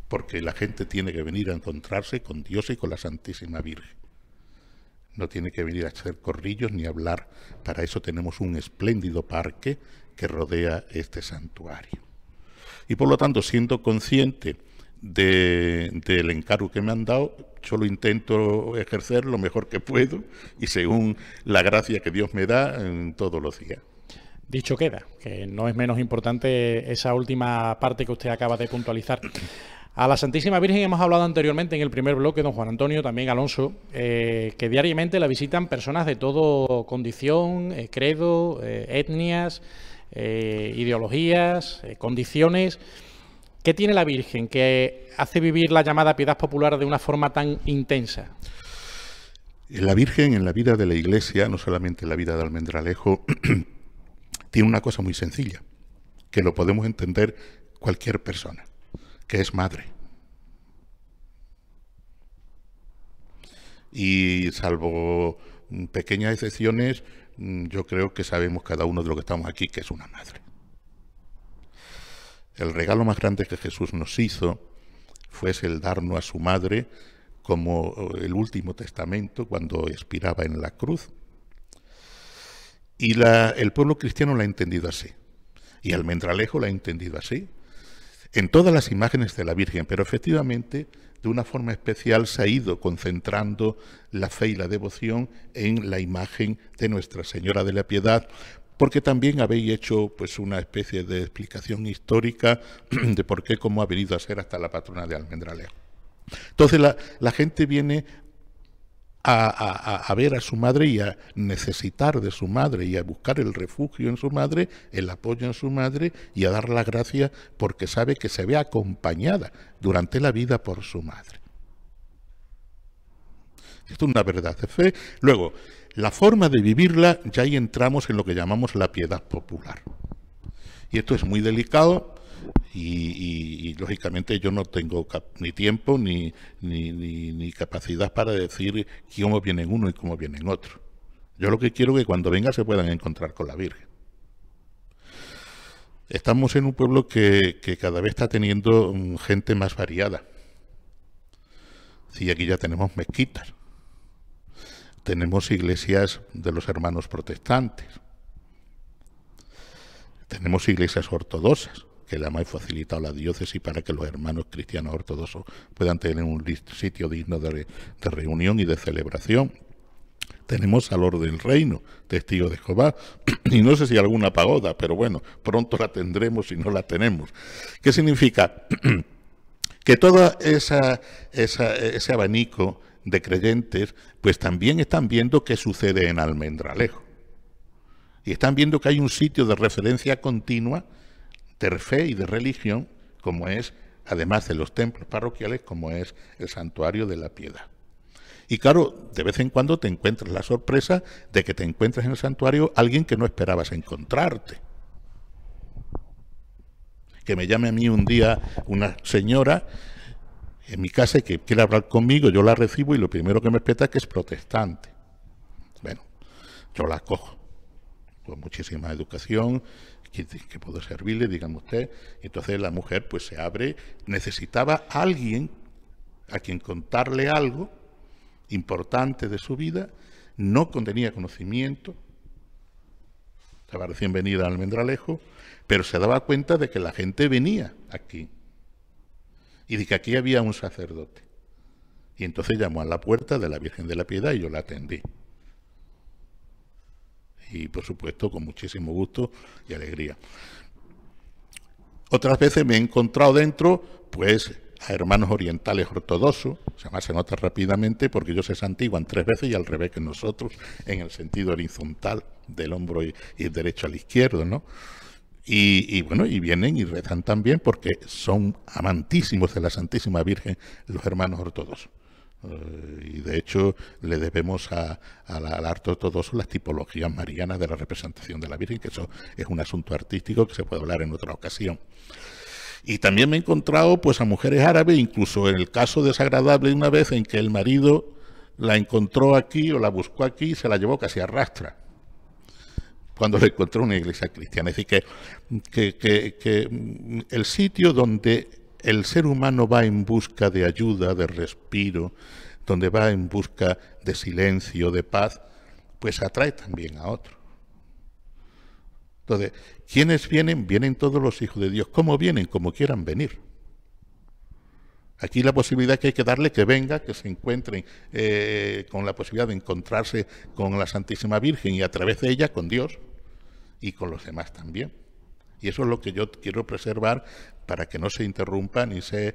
Porque la gente tiene que venir a encontrarse con Dios y con la Santísima Virgen. No tiene que venir a hacer corrillos ni a hablar. Para eso tenemos un espléndido parque que rodea este santuario. Y por lo tanto, siendo consciente del encargo que me han dado, yo lo intento ejercer lo mejor que puedo y según la gracia que Dios me da en todos los días. Dicho queda, que no es menos importante esa última parte que usted acaba de puntualizar. A la Santísima Virgen hemos hablado anteriormente en el primer bloque, don Juan Antonio, también Alonso, que diariamente la visitan personas de todo condición, credo, etnias, ideologías, condiciones. ¿Qué tiene la Virgen que hace vivir la llamada piedad popular de una forma tan intensa? La Virgen en la vida de la Iglesia, no solamente en la vida de Almendralejo, tiene una cosa muy sencilla, que lo podemos entender cualquier persona, que es madre. Y salvo pequeñas excepciones, yo creo que sabemos cada uno de los que estamos aquí que es una madre. El regalo más grande que Jesús nos hizo fue el darnos a su madre como el último testamento cuando expiraba en la cruz. Y el pueblo cristiano la ha entendido así. Y Almendralejo la ha entendido así. En todas las imágenes de la Virgen, pero efectivamente, de una forma especial, se ha ido concentrando la fe y la devoción en la imagen de Nuestra Señora de la Piedad, porque también habéis hecho pues una especie de explicación histórica de por qué, cómo ha venido a ser hasta la patrona de Almendralejo. Entonces la gente viene a ver a su madre y a necesitar de su madre y a buscar el refugio en su madre, el apoyo en su madre y a dar la gracia porque sabe que se ve acompañada durante la vida por su madre. Esto es una verdad de fe. Luego, la forma de vivirla, ya ahí entramos en lo que llamamos la piedad popular. Y esto es muy delicado y lógicamente yo no tengo ni tiempo ni capacidad para decir cómo vienen uno y cómo vienen otro. Yo lo que quiero es que cuando vengan se puedan encontrar con la Virgen. Estamos en un pueblo que cada vez está teniendo gente más variada. Sí, aquí ya tenemos mezquitas. Tenemos iglesias de los hermanos protestantes. Tenemos iglesias ortodoxas, que la hemos facilitado la diócesis para que los hermanos cristianos ortodoxos puedan tener un sitio digno de reunión y de celebración. Tenemos al Orden del Reino, Testigos de Jehová, y no sé si alguna pagoda, pero bueno, pronto la tendremos si no la tenemos. ¿Qué significa? Que todo ese abanico de creyentes, pues también están viendo qué sucede en Almendralejo. Y están viendo que hay un sitio de referencia continua de fe y de religión, como es, además de los templos parroquiales, como es el Santuario de la Piedad. Y claro, de vez en cuando te encuentras la sorpresa de que te encuentras en el santuario alguien que no esperabas encontrarte. Que me llame a mí un día una señora en mi casa que quiere hablar conmigo, yo la recibo y lo primero que me espeta es que es protestante. Bueno, yo la acojo con muchísima educación, que puedo servirle, dígame usted. Entonces la mujer pues se abre, necesitaba a alguien a quien contarle algo importante de su vida, no tenía conocimiento, estaba recién venida a Almendralejo, pero se daba cuenta de que la gente venía aquí y de que aquí había un sacerdote. Y entonces llamó a la puerta de la Virgen de la Piedad y yo la atendí. y por supuesto con muchísimo gusto y alegría. Otras veces me he encontrado dentro, pues, a hermanos orientales ortodoxos, además se nota rápidamente porque ellos se santiguan 3 veces y al revés que nosotros, en el sentido horizontal del hombro y derecho al izquierdo, ¿no? Y bueno, y vienen y rezan también porque son amantísimos de la Santísima Virgen los hermanos ortodoxos. Y de hecho le debemos al arte ortodoxo las tipologías marianas de la representación de la Virgen, que eso es un asunto artístico que se puede hablar en otra ocasión. Y también me he encontrado pues a mujeres árabes, incluso en el caso desagradable de una vez en que el marido la encontró aquí o la buscó aquí y se la llevó casi a rastra, cuando la encontró en una iglesia cristiana. Es decir, que el sitio donde el ser humano va en busca de ayuda, de respiro, donde va en busca de silencio, de paz, pues atrae también a otros. Entonces, ¿quiénes vienen? Vienen todos los hijos de Dios. ¿Cómo vienen? Como quieran venir. Aquí la posibilidad que hay que darle que venga, que se encuentren con la posibilidad de encontrarse con la Santísima Virgen y a través de ella con Dios y con los demás también. Y eso es lo que yo quiero preservar para que no se interrumpa ni se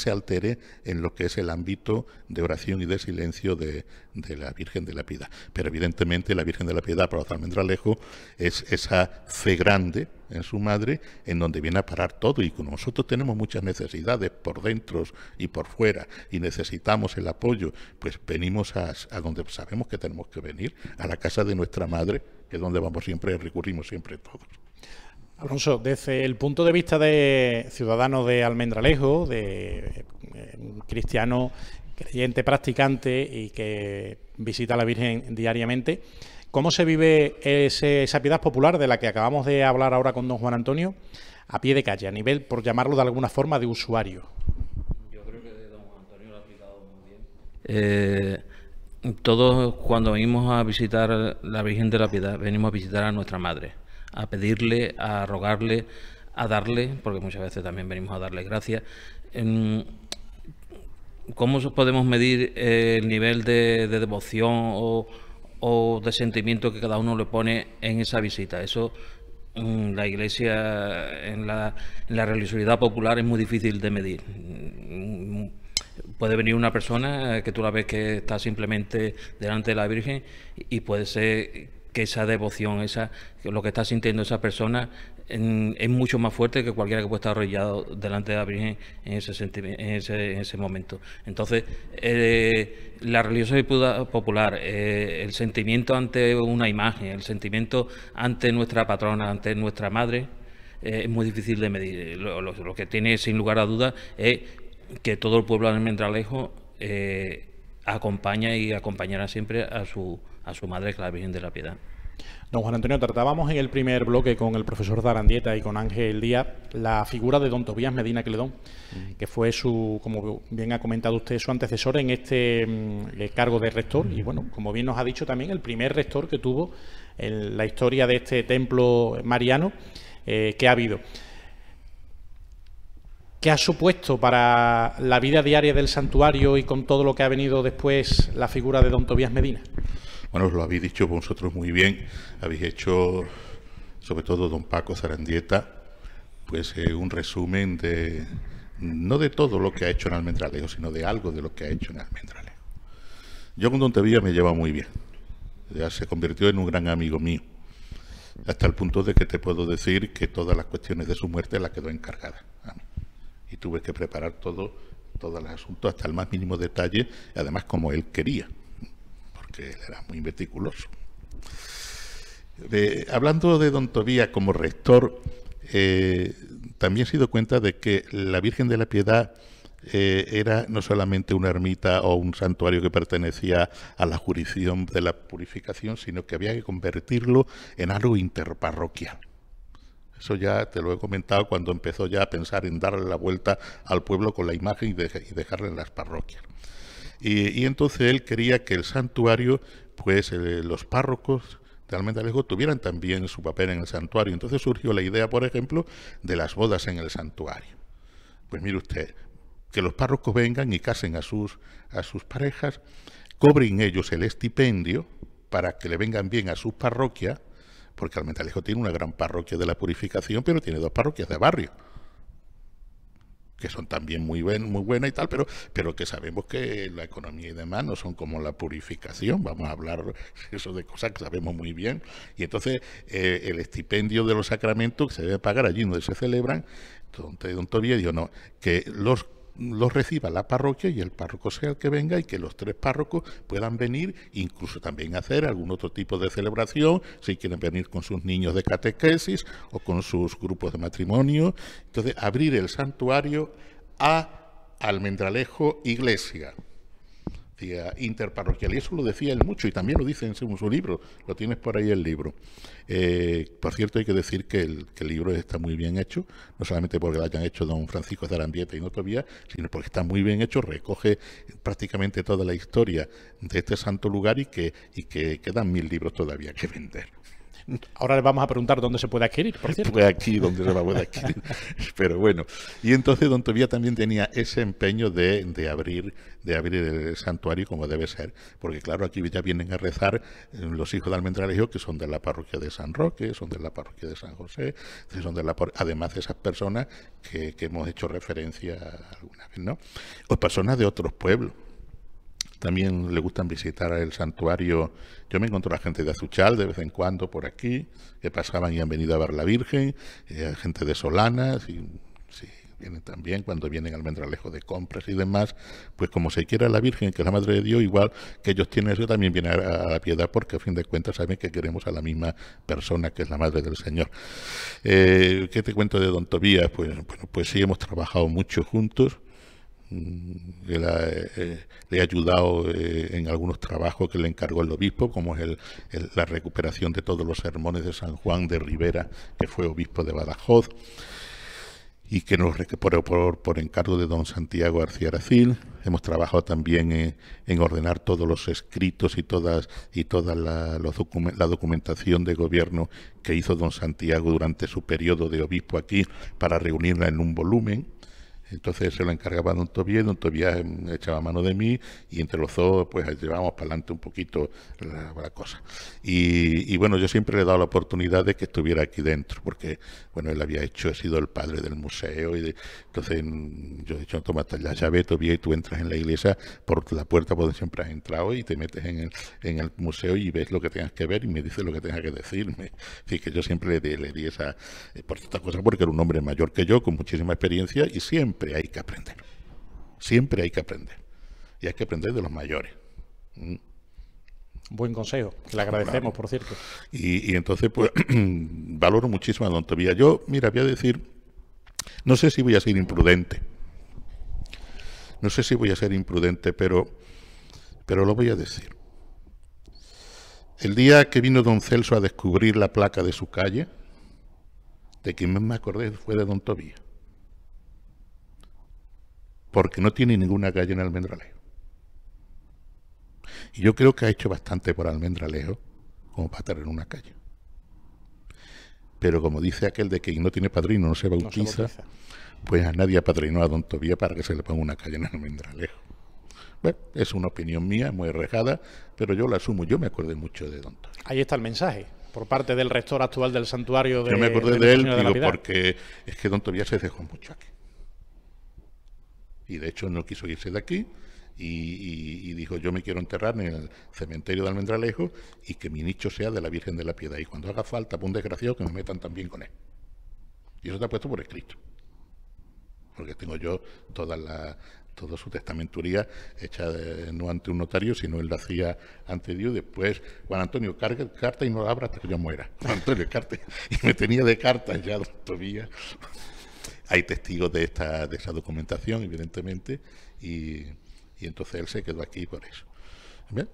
altere en lo que es el ámbito de oración y de silencio de la Virgen de la Piedad. Pero evidentemente la Virgen de la Piedad para los almendralejos es esa fe grande en su madre, en donde viene a parar todo, y como nosotros tenemos muchas necesidades por dentro y por fuera y necesitamos el apoyo, pues venimos a donde sabemos que tenemos que venir, a la casa de nuestra madre, que es donde vamos siempre, recurrimos siempre todos. Alonso, desde el punto de vista de ciudadano de Almendralejo, de cristiano creyente practicante y que visita a la Virgen diariamente, ¿cómo se vive esa piedad popular de la que acabamos de hablar ahora con don Juan Antonio a pie de calle, a nivel, por llamarlo de alguna forma, de usuario? Yo creo que don Juan Antonio lo ha explicado muy bien. Todos cuando venimos a visitar la Virgen de la Piedad, venimos a visitar a nuestra Madre, a pedirle, a rogarle, a darle, porque muchas veces también venimos a darle gracias. ¿Cómo podemos medir el nivel de devoción o de sentimiento que cada uno le pone en esa visita? Eso, la Iglesia, en la religiosidad popular, es muy difícil de medir. Puede venir una persona que tú la ves que está simplemente delante de la Virgen y puede ser que esa devoción, que lo que está sintiendo esa persona es mucho más fuerte que cualquiera que pueda estar arrodillado delante de la Virgen en ese momento. Entonces, la religiosidad popular, el sentimiento ante una imagen, el sentimiento ante nuestra patrona, ante nuestra madre, es muy difícil de medir. Lo que tiene sin lugar a dudas es que todo el pueblo de Almendralejo acompaña y acompañará siempre a su madre, que es la Virgen de la Piedad. Don Juan Antonio, tratábamos en el primer bloque con el profesor Zarandieta y con Ángel Díaz la figura de don Tobías Medina Cledón, que fue como bien ha comentado usted, su antecesor en este cargo de rector, y bueno, como bien nos ha dicho también, el primer rector que tuvo en la historia de este templo mariano que ha habido. ¿Qué ha supuesto para la vida diaria del santuario y con todo lo que ha venido después la figura de don Tobías Medina? Bueno, os lo habéis dicho vosotros muy bien, habéis hecho, sobre todo don Paco Zarandieta, pues un resumen no de todo lo que ha hecho en Almendralejo, sino de algo de lo que ha hecho en Almendralejo. Yo con don Tobías me llevo muy bien, ya se convirtió en un gran amigo mío, hasta el punto de que te puedo decir que todas las cuestiones de su muerte la quedó encargada a mí. Y tuve que preparar todos los asuntos hasta el más mínimo detalle, y además como él quería, porque él era muy meticuloso. Hablando de don Tobías como rector, también se dio cuenta de que la Virgen de la Piedad era no solamente una ermita o un santuario que pertenecía a la jurisdicción de la purificación, sino que había que convertirlo en algo interparroquial. Eso ya te lo he comentado cuando empezó ya a pensar en darle la vuelta al pueblo con la imagen y dejarla en las parroquias. Y entonces él quería que el santuario, pues los párrocos de Almendralejo tuvieran también su papel en el santuario. Entonces surgió la idea, por ejemplo, de las bodas en el santuario. Pues mire usted, que los párrocos vengan y casen a sus parejas, cobren ellos el estipendio para que le vengan bien a sus parroquias, porque Almendralejo tiene una gran parroquia de la Purificación, pero tiene 2 parroquias de barrio, que son también muy buenas y tal, pero que sabemos que la economía y demás no son como la Purificación. Vamos a hablar eso de cosas que sabemos muy bien. Y entonces el estipendio de los sacramentos que se debe pagar allí donde se celebran, entonces don Tobías dijo, no, que los reciba la parroquia y el párroco sea el que venga, y que los 3 párrocos puedan venir, incluso también hacer algún otro tipo de celebración, si quieren venir con sus niños de catequesis o con sus grupos de matrimonio. Entonces, abrir el santuario a Almendralejo Iglesia, interparroquial, y eso lo decía él mucho, y también lo dice en su libro, lo tienes por ahí el libro. Por cierto, hay que decir que el libro está muy bien hecho, no solamente porque lo hayan hecho don Francisco de Arambieta y don Tobías, sino porque está muy bien hecho, recoge prácticamente toda la historia de este santo lugar, y que quedan 1000 libros todavía que vender. Ahora les vamos a preguntar dónde se puede adquirir, por cierto. Pues aquí donde se va a poder adquirir. Pero bueno, y entonces don Tobías también tenía ese empeño de abrir el santuario como debe ser, porque claro, aquí ya vienen a rezar los hijos de Almendralejo, que son de la parroquia de San Roque, son de la parroquia de San José, son además de esas personas que hemos hecho referencia alguna vez, ¿no? O personas de otros pueblos. También le gustan visitar el santuario. Yo me encuentro a gente de Azuchal de vez en cuando por aquí, que pasaban y han venido a ver la Virgen, gente de Solanas, y sí, vienen también cuando vienen al Almendralejo de compras y demás, pues como se quiera la Virgen, que es la Madre de Dios, igual que ellos tienen eso, también vienen a la Piedad, porque a fin de cuentas saben que queremos a la misma persona, que es la Madre del Señor. ¿Qué te cuento de don Tobías? Pues, bueno, pues sí, hemos trabajado mucho juntos. Le he ayudado en algunos trabajos que le encargó el obispo, como es la recuperación de todos los sermones de San Juan de Rivera, que fue obispo de Badajoz, y que nos por encargo de don Santiago García Aracil. Hemos trabajado también en ordenar todos los escritos y toda la documentación de gobierno que hizo don Santiago durante su periodo de obispo aquí, para reunirla en un volumen. Entonces se lo encargaba don Tobías, y don Tobías echaba mano de mí, y entre los dos pues llevábamos para adelante un poquito la cosa. Y bueno, yo siempre le he dado la oportunidad de que estuviera aquí dentro, porque bueno, él ha sido el padre del museo, entonces yo he dicho, toma la llave, Tobías, y tú entras en la iglesia por la puerta por donde siempre has entrado, y te metes en el museo y ves lo que tengas que ver y me dices lo que tengas que decirme. Así que yo siempre le di esa, por estas cosas, porque era un hombre mayor que yo, con muchísima experiencia, y siempre hay que aprender. Siempre hay que aprender. Y hay que aprender de los mayores. Buen consejo, que le agradecemos, por cierto. Y entonces, pues, valoro muchísimo a don Tobías. Yo, mira, voy a decir, no sé si voy a ser imprudente. No sé si voy a ser imprudente, pero lo voy a decir. El día que vino don Celso a descubrir la placa de su calle, de quien me acordé fue de don Tobías. Porque no tiene ninguna calle en Almendralejo. Y yo creo que ha hecho bastante por Almendralejo como para tener una calle. Pero como dice aquel de que no tiene padrino no se bautiza, pues a nadie apadrinó a don Tobías para que se le ponga una calle en Almendralejo. Bueno, es una opinión mía, muy arriesgada, pero yo la asumo. Yo me acordé mucho de don Tobías. Ahí está el mensaje, por parte del rector actual del santuario de... Yo me acordé de él, digo, porque es que don Tobías se dejó mucho aquí. Y de hecho no quiso irse de aquí, y dijo, yo me quiero enterrar en el cementerio de Almendralejo, y que mi nicho sea de la Virgen de la Piedad, y cuando haga falta por un desgraciado que me metan también con él. Y eso está puesto por escrito, porque tengo yo toda su testamenturía hecha no ante un notario, sino él la hacía ante Dios. Después, Juan Antonio, carta y no la abra hasta que yo muera. Juan Antonio, carta, y me tenía de cartas ya don Tobías. Hay testigos de esa documentación, evidentemente, y entonces él se quedó aquí por eso. ¿Bien?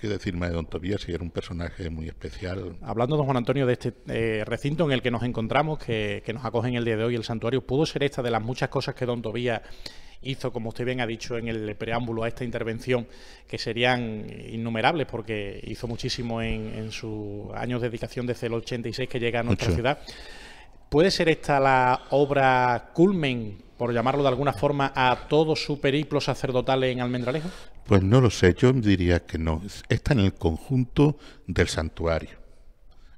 ¿Qué decirme de don Tobías? Si era un personaje muy especial. Hablando, don Juan Antonio, de este recinto en el que nos encontramos, que nos acoge en el día de hoy el santuario, ¿pudo ser esta de las muchas cosas que don Tobías hizo, como usted bien ha dicho en el preámbulo a esta intervención, que serían innumerables, porque hizo muchísimo en sus años de dedicación desde el 86 que llega a nuestra ciudad? ¿Puede ser esta la obra culmen, por llamarlo de alguna forma, a todo su periplo sacerdotal en Almendralejo? Pues no lo sé, yo diría que no. Está en el conjunto del santuario,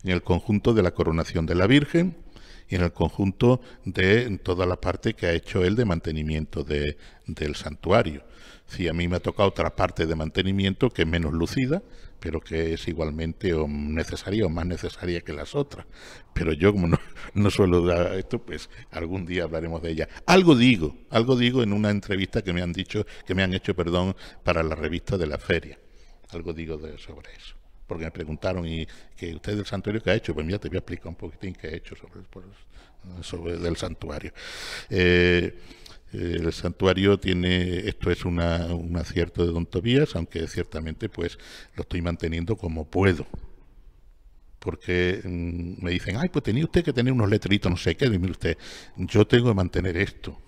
en el conjunto de la coronación de la Virgen y en el conjunto de toda la parte que ha hecho él de mantenimiento del santuario. Sí, a mí me ha tocado otra parte de mantenimiento que es menos lucida, pero que es igualmente o necesaria o más necesaria que las otras. Pero yo, como no suelo dar esto, pues algún día hablaremos de ella. Algo digo en una entrevista que me han hecho, para la revista de la feria. Algo digo sobre eso. Porque me preguntaron, ¿y que usted del santuario qué ha hecho? Pues mira, te voy a explicar un poquitín qué he hecho sobre del santuario. El santuario esto es un acierto de don Tobías, aunque ciertamente pues lo estoy manteniendo como puedo. Porque me dicen, ay, pues tenía usted que tener unos letreritos, no sé qué, y mire usted, yo tengo que mantener esto.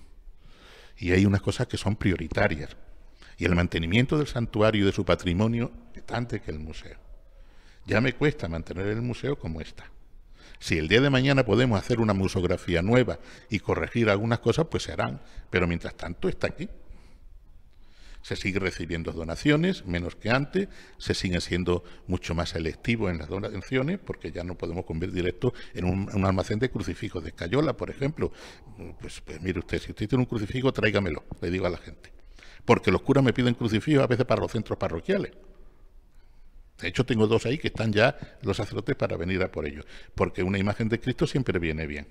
Y hay unas cosas que son prioritarias. Y el mantenimiento del santuario y de su patrimonio está antes que el museo. Ya me cuesta mantener el museo como está. Si el día de mañana podemos hacer una museografía nueva y corregir algunas cosas, pues se harán. Pero mientras tanto está aquí. Se sigue recibiendo donaciones, menos que antes. Se sigue siendo mucho más selectivo en las donaciones, porque ya no podemos convertir esto en un almacén de crucifijos de escayola, por ejemplo. Pues mire usted, si usted tiene un crucifijo, tráigamelo, le digo a la gente. Porque los curas me piden crucifijos a veces para los centros parroquiales. De hecho, tengo 2 ahí que están ya los sacerdotes para venir a por ellos, porque una imagen de Cristo siempre viene bien.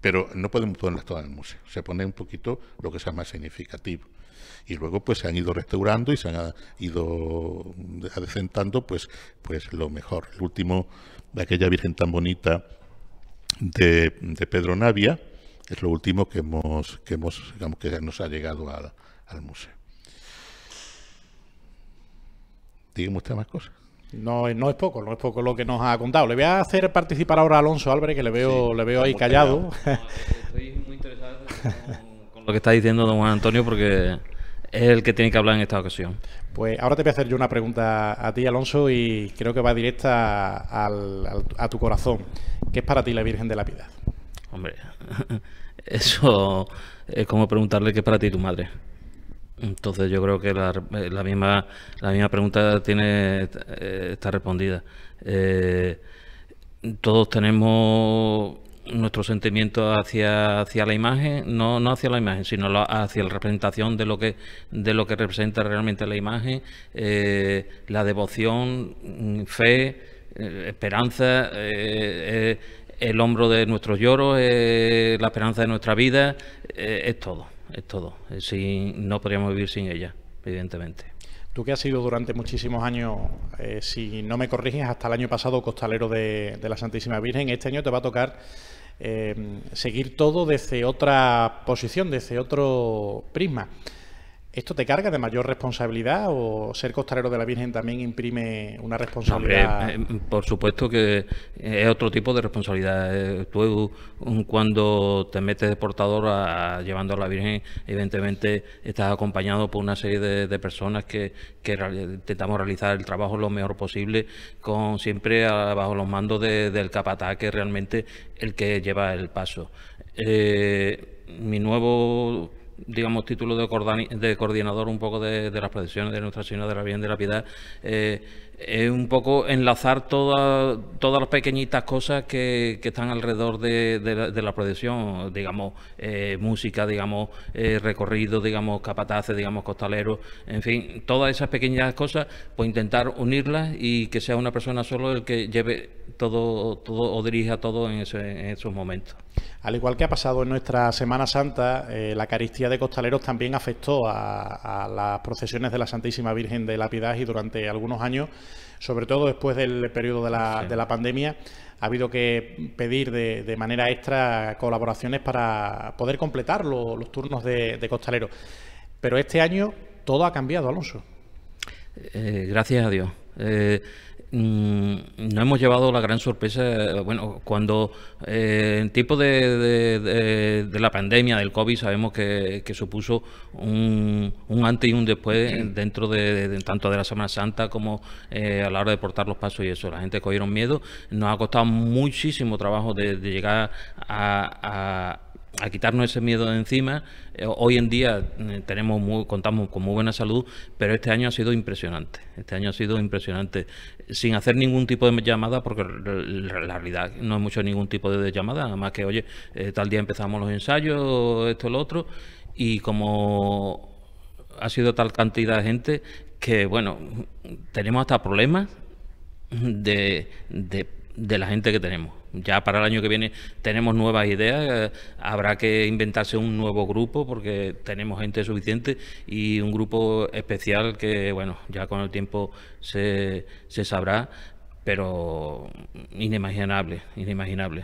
Pero no podemos ponerlas todas en el museo, se pone un poquito lo que sea más significativo. Y luego pues se han ido restaurando y se han ido adecentando pues lo mejor. El último, de aquella Virgen tan bonita de Pedro Navia, es lo último que nos ha llegado al museo. Dígame usted más cosas. No es poco lo que nos ha contado. Le voy a hacer participar ahora a Alonso Álvarez, que le veo ahí callado. Estoy muy interesado con lo que está diciendo don Juan Antonio, porque es el que tiene que hablar en esta ocasión. Pues ahora te voy a hacer yo una pregunta a ti, Alonso, y creo que va directa a tu corazón. ¿Qué es para ti la Virgen de la Piedad? Hombre, eso es como preguntarle qué es para ti tu madre. Entonces yo creo que la misma pregunta está respondida. Todos tenemos nuestro sentimiento hacia la imagen, no hacia la imagen, sino hacia la representación de lo que representa realmente la imagen, la devoción, fe, esperanza, el hombro de nuestros lloros, la esperanza de nuestra vida, es todo. Es todo. No podríamos vivir sin ella, evidentemente. Tú que has sido durante muchísimos años, si no me corriges, hasta el año pasado costalero de la Santísima Virgen, este año te va a tocar seguir todo desde otra posición, desde otro prisma. ¿Esto te carga de mayor responsabilidad o ser costalero de la Virgen también imprime una responsabilidad? Hombre, por supuesto que es otro tipo de responsabilidad. Tú cuando te metes de portador llevando a la Virgen, evidentemente estás acompañado por una serie de personas que intentamos realizar el trabajo lo mejor posible, siempre bajo los mandos del capataz, que es realmente el que lleva el paso. Mi nuevo título de coordinador un poco de las procesiones de Nuestra Señora de la Virgen de la Piedad, es un poco enlazar todas las pequeñitas cosas que están alrededor de la procesión, digamos, música, digamos, recorrido, digamos, capataces, digamos, costaleros, en fin, todas esas pequeñas cosas, pues intentar unirlas y que sea una persona solo el que lleve todo o dirija todo en esos momentos. Al igual que ha pasado en nuestra Semana Santa, la Eucaristía de Costaleros también afectó a las procesiones de la Santísima Virgen de la Piedad, y durante algunos años, sobre todo después del periodo de la pandemia, ha habido que pedir de manera extra colaboraciones para poder completar los turnos de costaleros. Pero este año todo ha cambiado, Alonso. Gracias a Dios. no hemos llevado la gran sorpresa, bueno, cuando en tiempo de la pandemia, del COVID, sabemos que supuso un antes y un después dentro de tanto de la Semana Santa como a la hora de portar los pasos y eso. La gente cogieron miedo, nos ha costado muchísimo trabajo de llegar a quitarnos ese miedo de encima. Hoy en día contamos con muy buena salud, pero este año ha sido impresionante. Este año ha sido impresionante, sin hacer ningún tipo de llamada, porque la realidad no hemos hecho ningún tipo de llamada, nada más que, oye, tal día empezamos los ensayos, esto, lo otro, y como ha sido tal cantidad de gente que, bueno, tenemos hasta problemas de la gente que tenemos. Ya para el año que viene tenemos nuevas ideas, habrá que inventarse un nuevo grupo porque tenemos gente suficiente y un grupo especial que, bueno, ya con el tiempo se sabrá, pero inimaginable,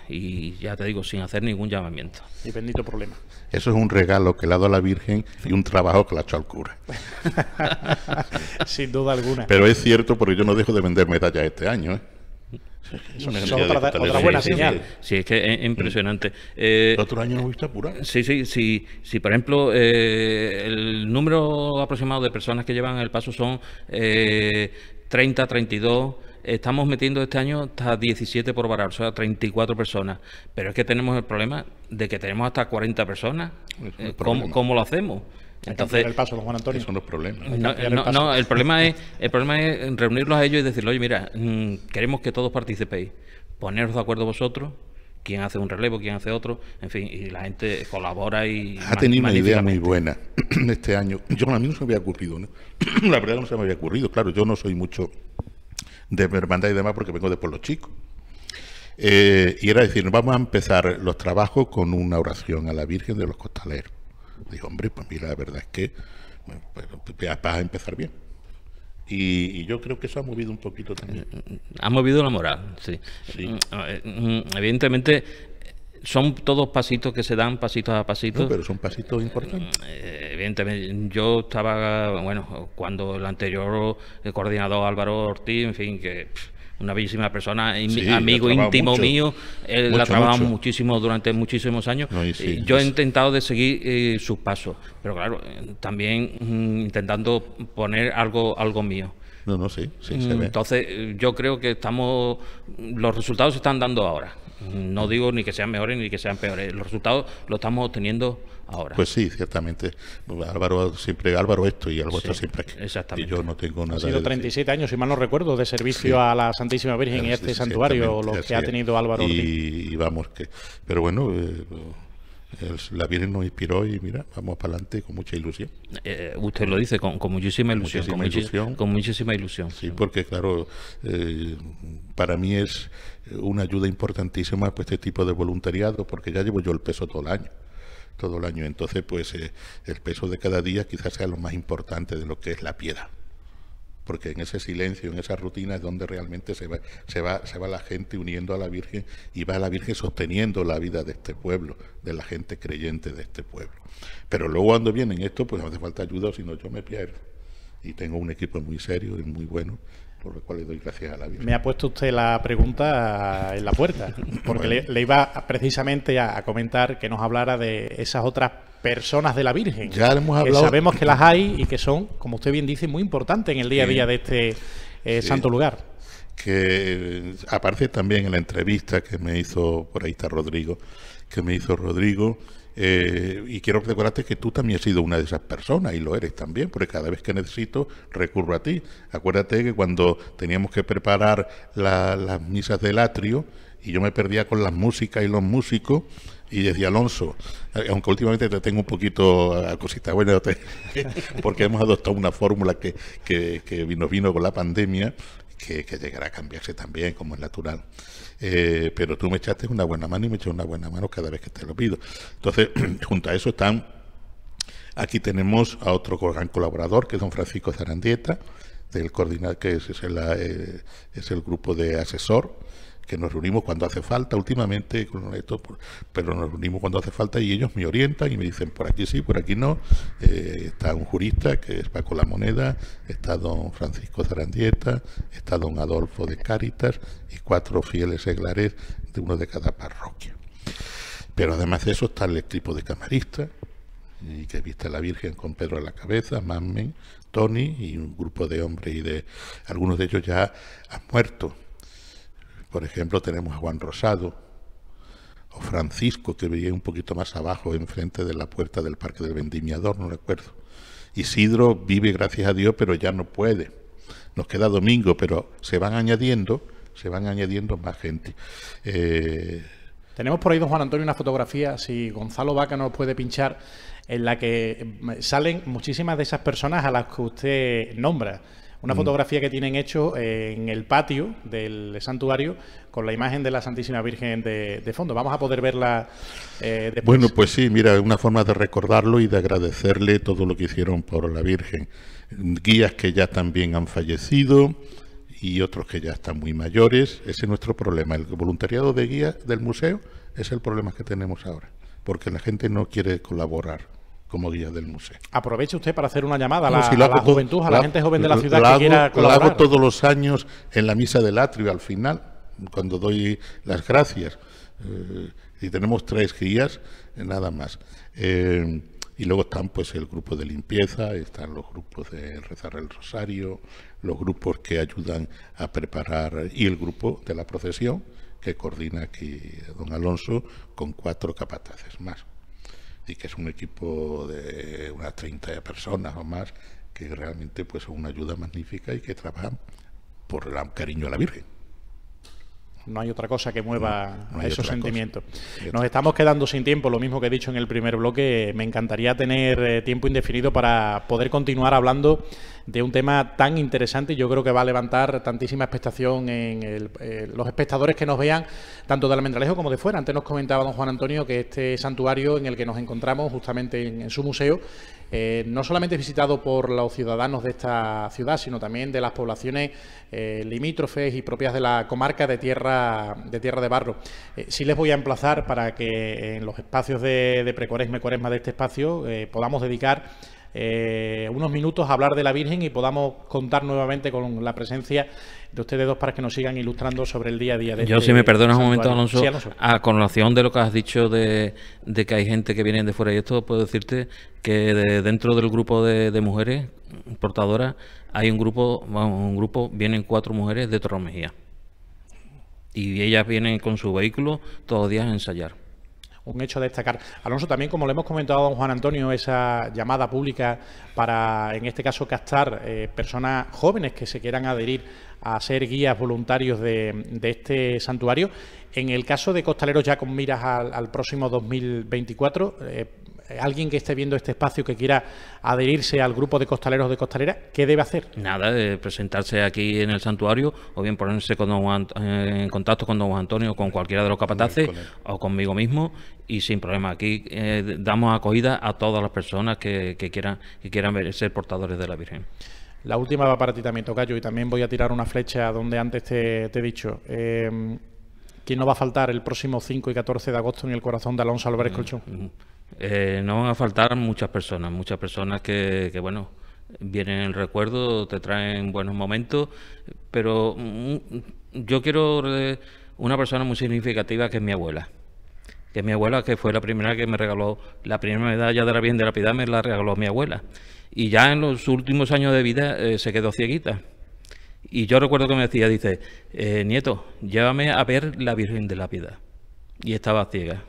y ya te digo, sin hacer ningún llamamiento. Y bendito problema. Eso es un regalo que le ha dado a la Virgen y un trabajo que le ha hecho al cura. Sin duda alguna. Pero es cierto, porque yo no dejo de vender medallas este año, ¿eh? Eso es otra buena señal. Sí, es que es impresionante. Otro año no visto apurado. Sí, por ejemplo, el número aproximado de personas que llevan el paso son 30, 32. Estamos metiendo este año hasta 17 por varar, o sea, 34 personas. Pero es que tenemos el problema de que tenemos hasta 40 personas. ¿Cómo lo hacemos? Entonces, el paso, don Juan Antonio. Son los problemas. No, el problema es reunirlos a ellos y decirles, oye, mira, queremos que todos participéis, poneros de acuerdo vosotros, quién hace un relevo, quién hace otro, en fin, y la gente colabora y... Ha tenido una idea muy buena este año. A mí no se me había ocurrido, ¿no? La verdad no se me había ocurrido. Claro, yo no soy mucho de hermandad y demás porque vengo de pueblos chicos. Y era decir, vamos a empezar los trabajos con una oración a la Virgen de los Costaleros. Digo, hombre, pues mira, la verdad es que vas a empezar bien. Y yo creo que eso ha movido un poquito también. Ha movido la moral, sí. Evidentemente, son todos pasitos que se dan, pasitos a pasitos. No, pero son pasitos importantes. Evidentemente, yo estaba, bueno, cuando el anterior coordinador Álvaro Ortiz, en fin, que... una bellísima persona, amigo íntimo mío, la trabajamos muchísimo durante muchísimos años. Yo he intentado de seguir sus pasos, pero claro, también intentando poner algo mío. Sí, se ve. Entonces, yo creo que los resultados se están dando ahora. No digo ni que sean mejores ni que sean peores. Los resultados los estamos obteniendo ahora. Pues sí, ciertamente. Álvaro esto y Álvaro siempre aquí. Exactamente. Y yo no tengo nada. Han sido 37 años, si mal no recuerdo, de servicio a la Santísima Virgen y este santuario, lo que ha tenido Álvaro Ortiz. Y vamos, pero bueno, la Virgen nos inspiró y mira, vamos para adelante con mucha ilusión. Usted lo dice, con muchísima ilusión. Con muchísima ilusión. Sí, porque claro, para mí es una ayuda importantísima pues este tipo de voluntariado, porque ya llevo yo el peso todo el año. Entonces, pues el peso de cada día quizás sea lo más importante de lo que es la piedad. Porque en ese silencio, en esa rutina es donde realmente se va la gente uniendo a la Virgen y va la Virgen sosteniendo la vida de este pueblo, de la gente creyente de este pueblo. Pero luego cuando vienen esto, pues no hace falta ayuda, sino yo me pierdo. Y tengo un equipo muy serio y muy bueno, por lo cual le doy gracias a la Virgen. Me ha puesto usted la pregunta en la puerta, porque bueno, le iba precisamente a comentar que nos hablara de esas otras personas de la Virgen. Ya hemos hablado. Que sabemos que las hay y que son, como usted bien dice, muy importantes en el día a día de este santo lugar. Que aparece también en la entrevista que me hizo, por ahí está Rodrigo, y quiero recordarte que tú también has sido una de esas personas y lo eres también, porque cada vez que necesito recurro a ti. Acuérdate que cuando teníamos que preparar las misas del atrio y yo me perdía con las músicas y los músicos y decía, Alonso, aunque últimamente te tengo un poquito a cositas buenas, porque hemos adoptado una fórmula que nos vino con la pandemia, que llegará a cambiarse también, como es natural. Pero tú me echaste una buena mano y me echas una buena mano cada vez que te lo pido. Entonces, junto a eso aquí tenemos a otro gran colaborador, que es don Francisco Zarandieta, del coordinador, que es el grupo de asesor, que nos reunimos cuando hace falta últimamente con esto, pero nos reunimos cuando hace falta y ellos me orientan y me dicen por aquí sí, por aquí no. Está un jurista que es Paco La Moneda, está don Francisco Zarandieta, está don Adolfo de Cáritas y 4 fieles seglares de uno de cada parroquia. Pero además de eso está el equipo de camaristas, y que viste a la Virgen con Pedro a la cabeza, Mamen, Tony y un grupo de hombres, y de algunos de ellos ya han muerto. Por ejemplo, tenemos a Juan Rosado o Francisco, que veía un poquito más abajo, enfrente de la puerta del Parque del Vendimiador, no recuerdo. Isidro vive, gracias a Dios, pero ya no puede. Nos queda Domingo, pero se van añadiendo más gente. Tenemos por ahí, don Juan Antonio, una fotografía, si Gonzalo Vaca nos puede pinchar, en la que salen muchísimas de esas personas a las que usted nombra. Una fotografía que tienen hecho en el patio del santuario con la imagen de la Santísima Virgen de fondo. Vamos a poder verla después. Bueno, pues sí, mira, una forma de recordarlo y de agradecerle todo lo que hicieron por la Virgen. Guías que ya también han fallecido y otros que ya están muy mayores. Ese es nuestro problema. El voluntariado de guías del museo es el problema que tenemos ahora, porque la gente no quiere colaborar como guía del museo. Aproveche usted para hacer una llamada a la juventud, a la gente joven de la ciudad que quiera colaborar. Lo hago todos los años en la misa del atrio, al final, cuando doy las gracias. Y tenemos 3 guías, nada más. Y luego están pues el grupo de limpieza, están los grupos de rezar el rosario, los grupos que ayudan a preparar, y el grupo de la procesión, que coordina aquí don Alonso, con 4 capataces más. Y que es un equipo de unas 30 personas o más, que realmente pues son una ayuda magnífica y que trabajan por el cariño a la Virgen. No hay otra cosa que mueva esos sentimientos. Nos estamos quedando sin tiempo, lo mismo que he dicho en el primer bloque. Me encantaría tener tiempo indefinido para poder continuar hablando de un tema tan interesante, y yo creo que va a levantar tantísima expectación en los espectadores que nos vean, tanto del Almendralejo como de fuera. Antes nos comentaba don Juan Antonio que este santuario en el que nos encontramos justamente en su museo, no solamente es visitado por los ciudadanos de esta ciudad, sino también de las poblaciones limítrofes y propias de la comarca de Tierra de Barro. Sí les voy a emplazar para que en los espacios de precuaresma y cuaresma de este espacio podamos dedicar unos minutos a hablar de la Virgen y podamos contar nuevamente con la presencia de ustedes dos para que nos sigan ilustrando sobre el día a día de Yo, si me perdonas un momento, Alonso, sí, Alonso, a colación de lo que has dicho de que hay gente que viene de fuera y esto, puedo decirte que dentro del grupo de mujeres portadoras hay un grupo, vienen 4 mujeres de Torremejía y ellas vienen con su vehículo todos los días a ensayar. Un hecho a destacar. Alonso, también, como le hemos comentado a don Juan Antonio, esa llamada pública para, en este caso, captar personas jóvenes que se quieran adherir a ser guías voluntarios de este santuario. En el caso de costaleros, ya con miras al próximo 2024, alguien que esté viendo este espacio que quiera adherirse al grupo de costaleros de costalera, ¿qué debe hacer? Nada, presentarse aquí en el santuario, o bien ponerse en contacto con don Juan Antonio, con cualquiera de los capataces, o conmigo mismo, y sin problema. Aquí damos acogida a todas las personas que quieran ser portadores de la Virgen. La última va para ti también, tocayo, y también voy a tirar una flecha donde antes te he dicho. ¿Quién no va a faltar el próximo 5 y 14 de agosto en el corazón de Alonso Álvarez Colchón? No van a faltar muchas personas que bueno, vienen en recuerdo, te traen buenos momentos, pero yo quiero una persona muy significativa, que es mi abuela. Que fue la primera que me regaló la primera medalla de la Virgen de la Piedad, me la regaló mi abuela. Y ya en los últimos años de vida se quedó cieguita. Y yo recuerdo que me decía, dice, nieto, llévame a ver la Virgen de la Piedad. Y estaba ciega.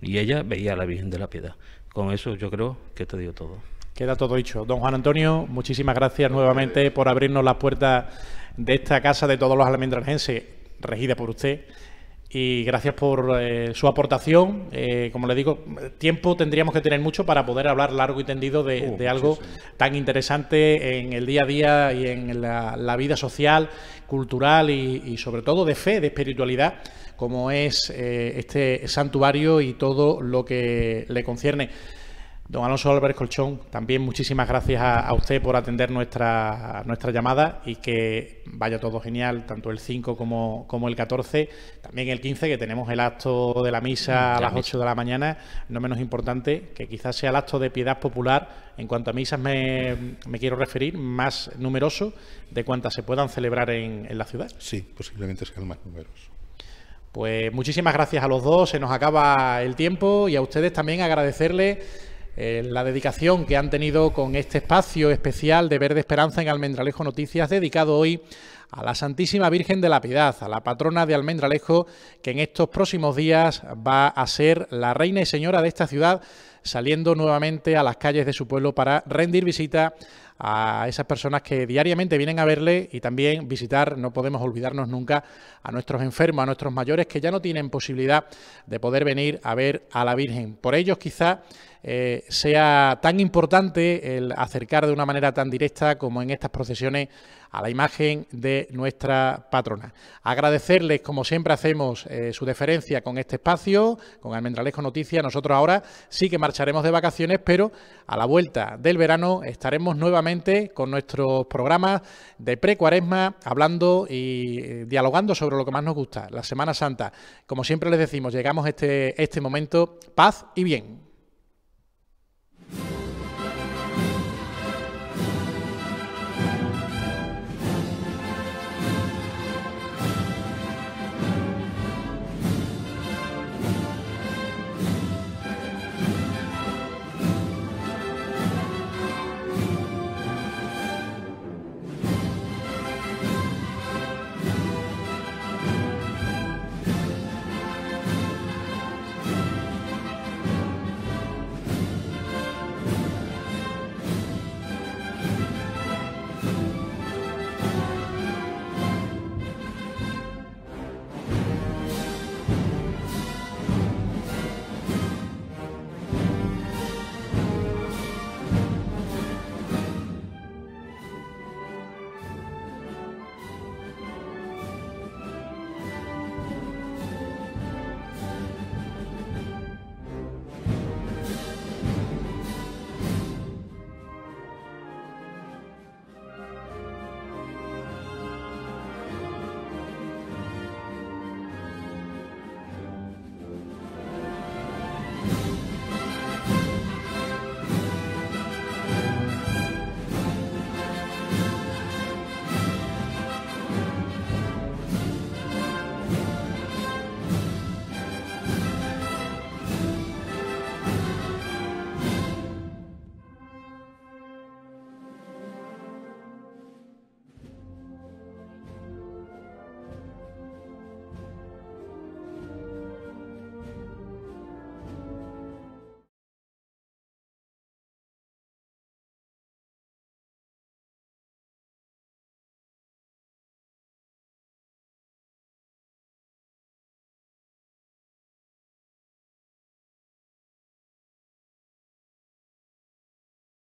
Y ella veía a la Virgen de la Piedad. Con eso yo creo que te digo todo. Queda todo dicho. Don Juan Antonio, muchísimas gracias nuevamente por abrirnos las puertas de esta casa de todos los almendralejenses, regida por usted. Y gracias por su aportación. Como le digo, tiempo tendríamos que tener mucho para poder hablar largo y tendido de algo tan interesante en el día a día y en la vida social, cultural y sobre todo de fe, de espiritualidad, como es este santuario y todo lo que le concierne. Don Alonso Álvarez Colchón, también muchísimas gracias a usted por atender nuestra llamada y que vaya todo genial, tanto el 5 como el 14, también el 15, que tenemos el acto de la misa a las 8 de la mañana, no menos importante, que quizás sea el acto de piedad popular, en cuanto a misas me quiero referir, más numeroso de cuantas se puedan celebrar en la ciudad. Sí, posiblemente sea el más numeroso. Pues muchísimas gracias a los dos, se nos acaba el tiempo y a ustedes también agradecerles la dedicación que han tenido con este espacio especial de Verde Esperanza en Almendralejo Noticias, dedicado hoy a la Santísima Virgen de la Piedad, a la patrona de Almendralejo, que en estos próximos días va a ser la reina y señora de esta ciudad, saliendo nuevamente a las calles de su pueblo para rendir visita a esas personas que diariamente vienen a verle y también visitar, no podemos olvidarnos nunca, a nuestros enfermos, a nuestros mayores que ya no tienen posibilidad de poder venir a ver a la Virgen. Por ellos quizá sea tan importante el acercar de una manera tan directa como en estas procesiones a la imagen de nuestra patrona. Agradecerles, como siempre hacemos, su deferencia con este espacio, con Almendralejo Noticias. Nosotros ahora sí que marcharemos de vacaciones, pero a la vuelta del verano estaremos nuevamente con nuestros programas de pre-cuaresma, hablando y dialogando sobre lo que más nos gusta, la Semana Santa. Como siempre les decimos, llegamos a este momento, paz y bien.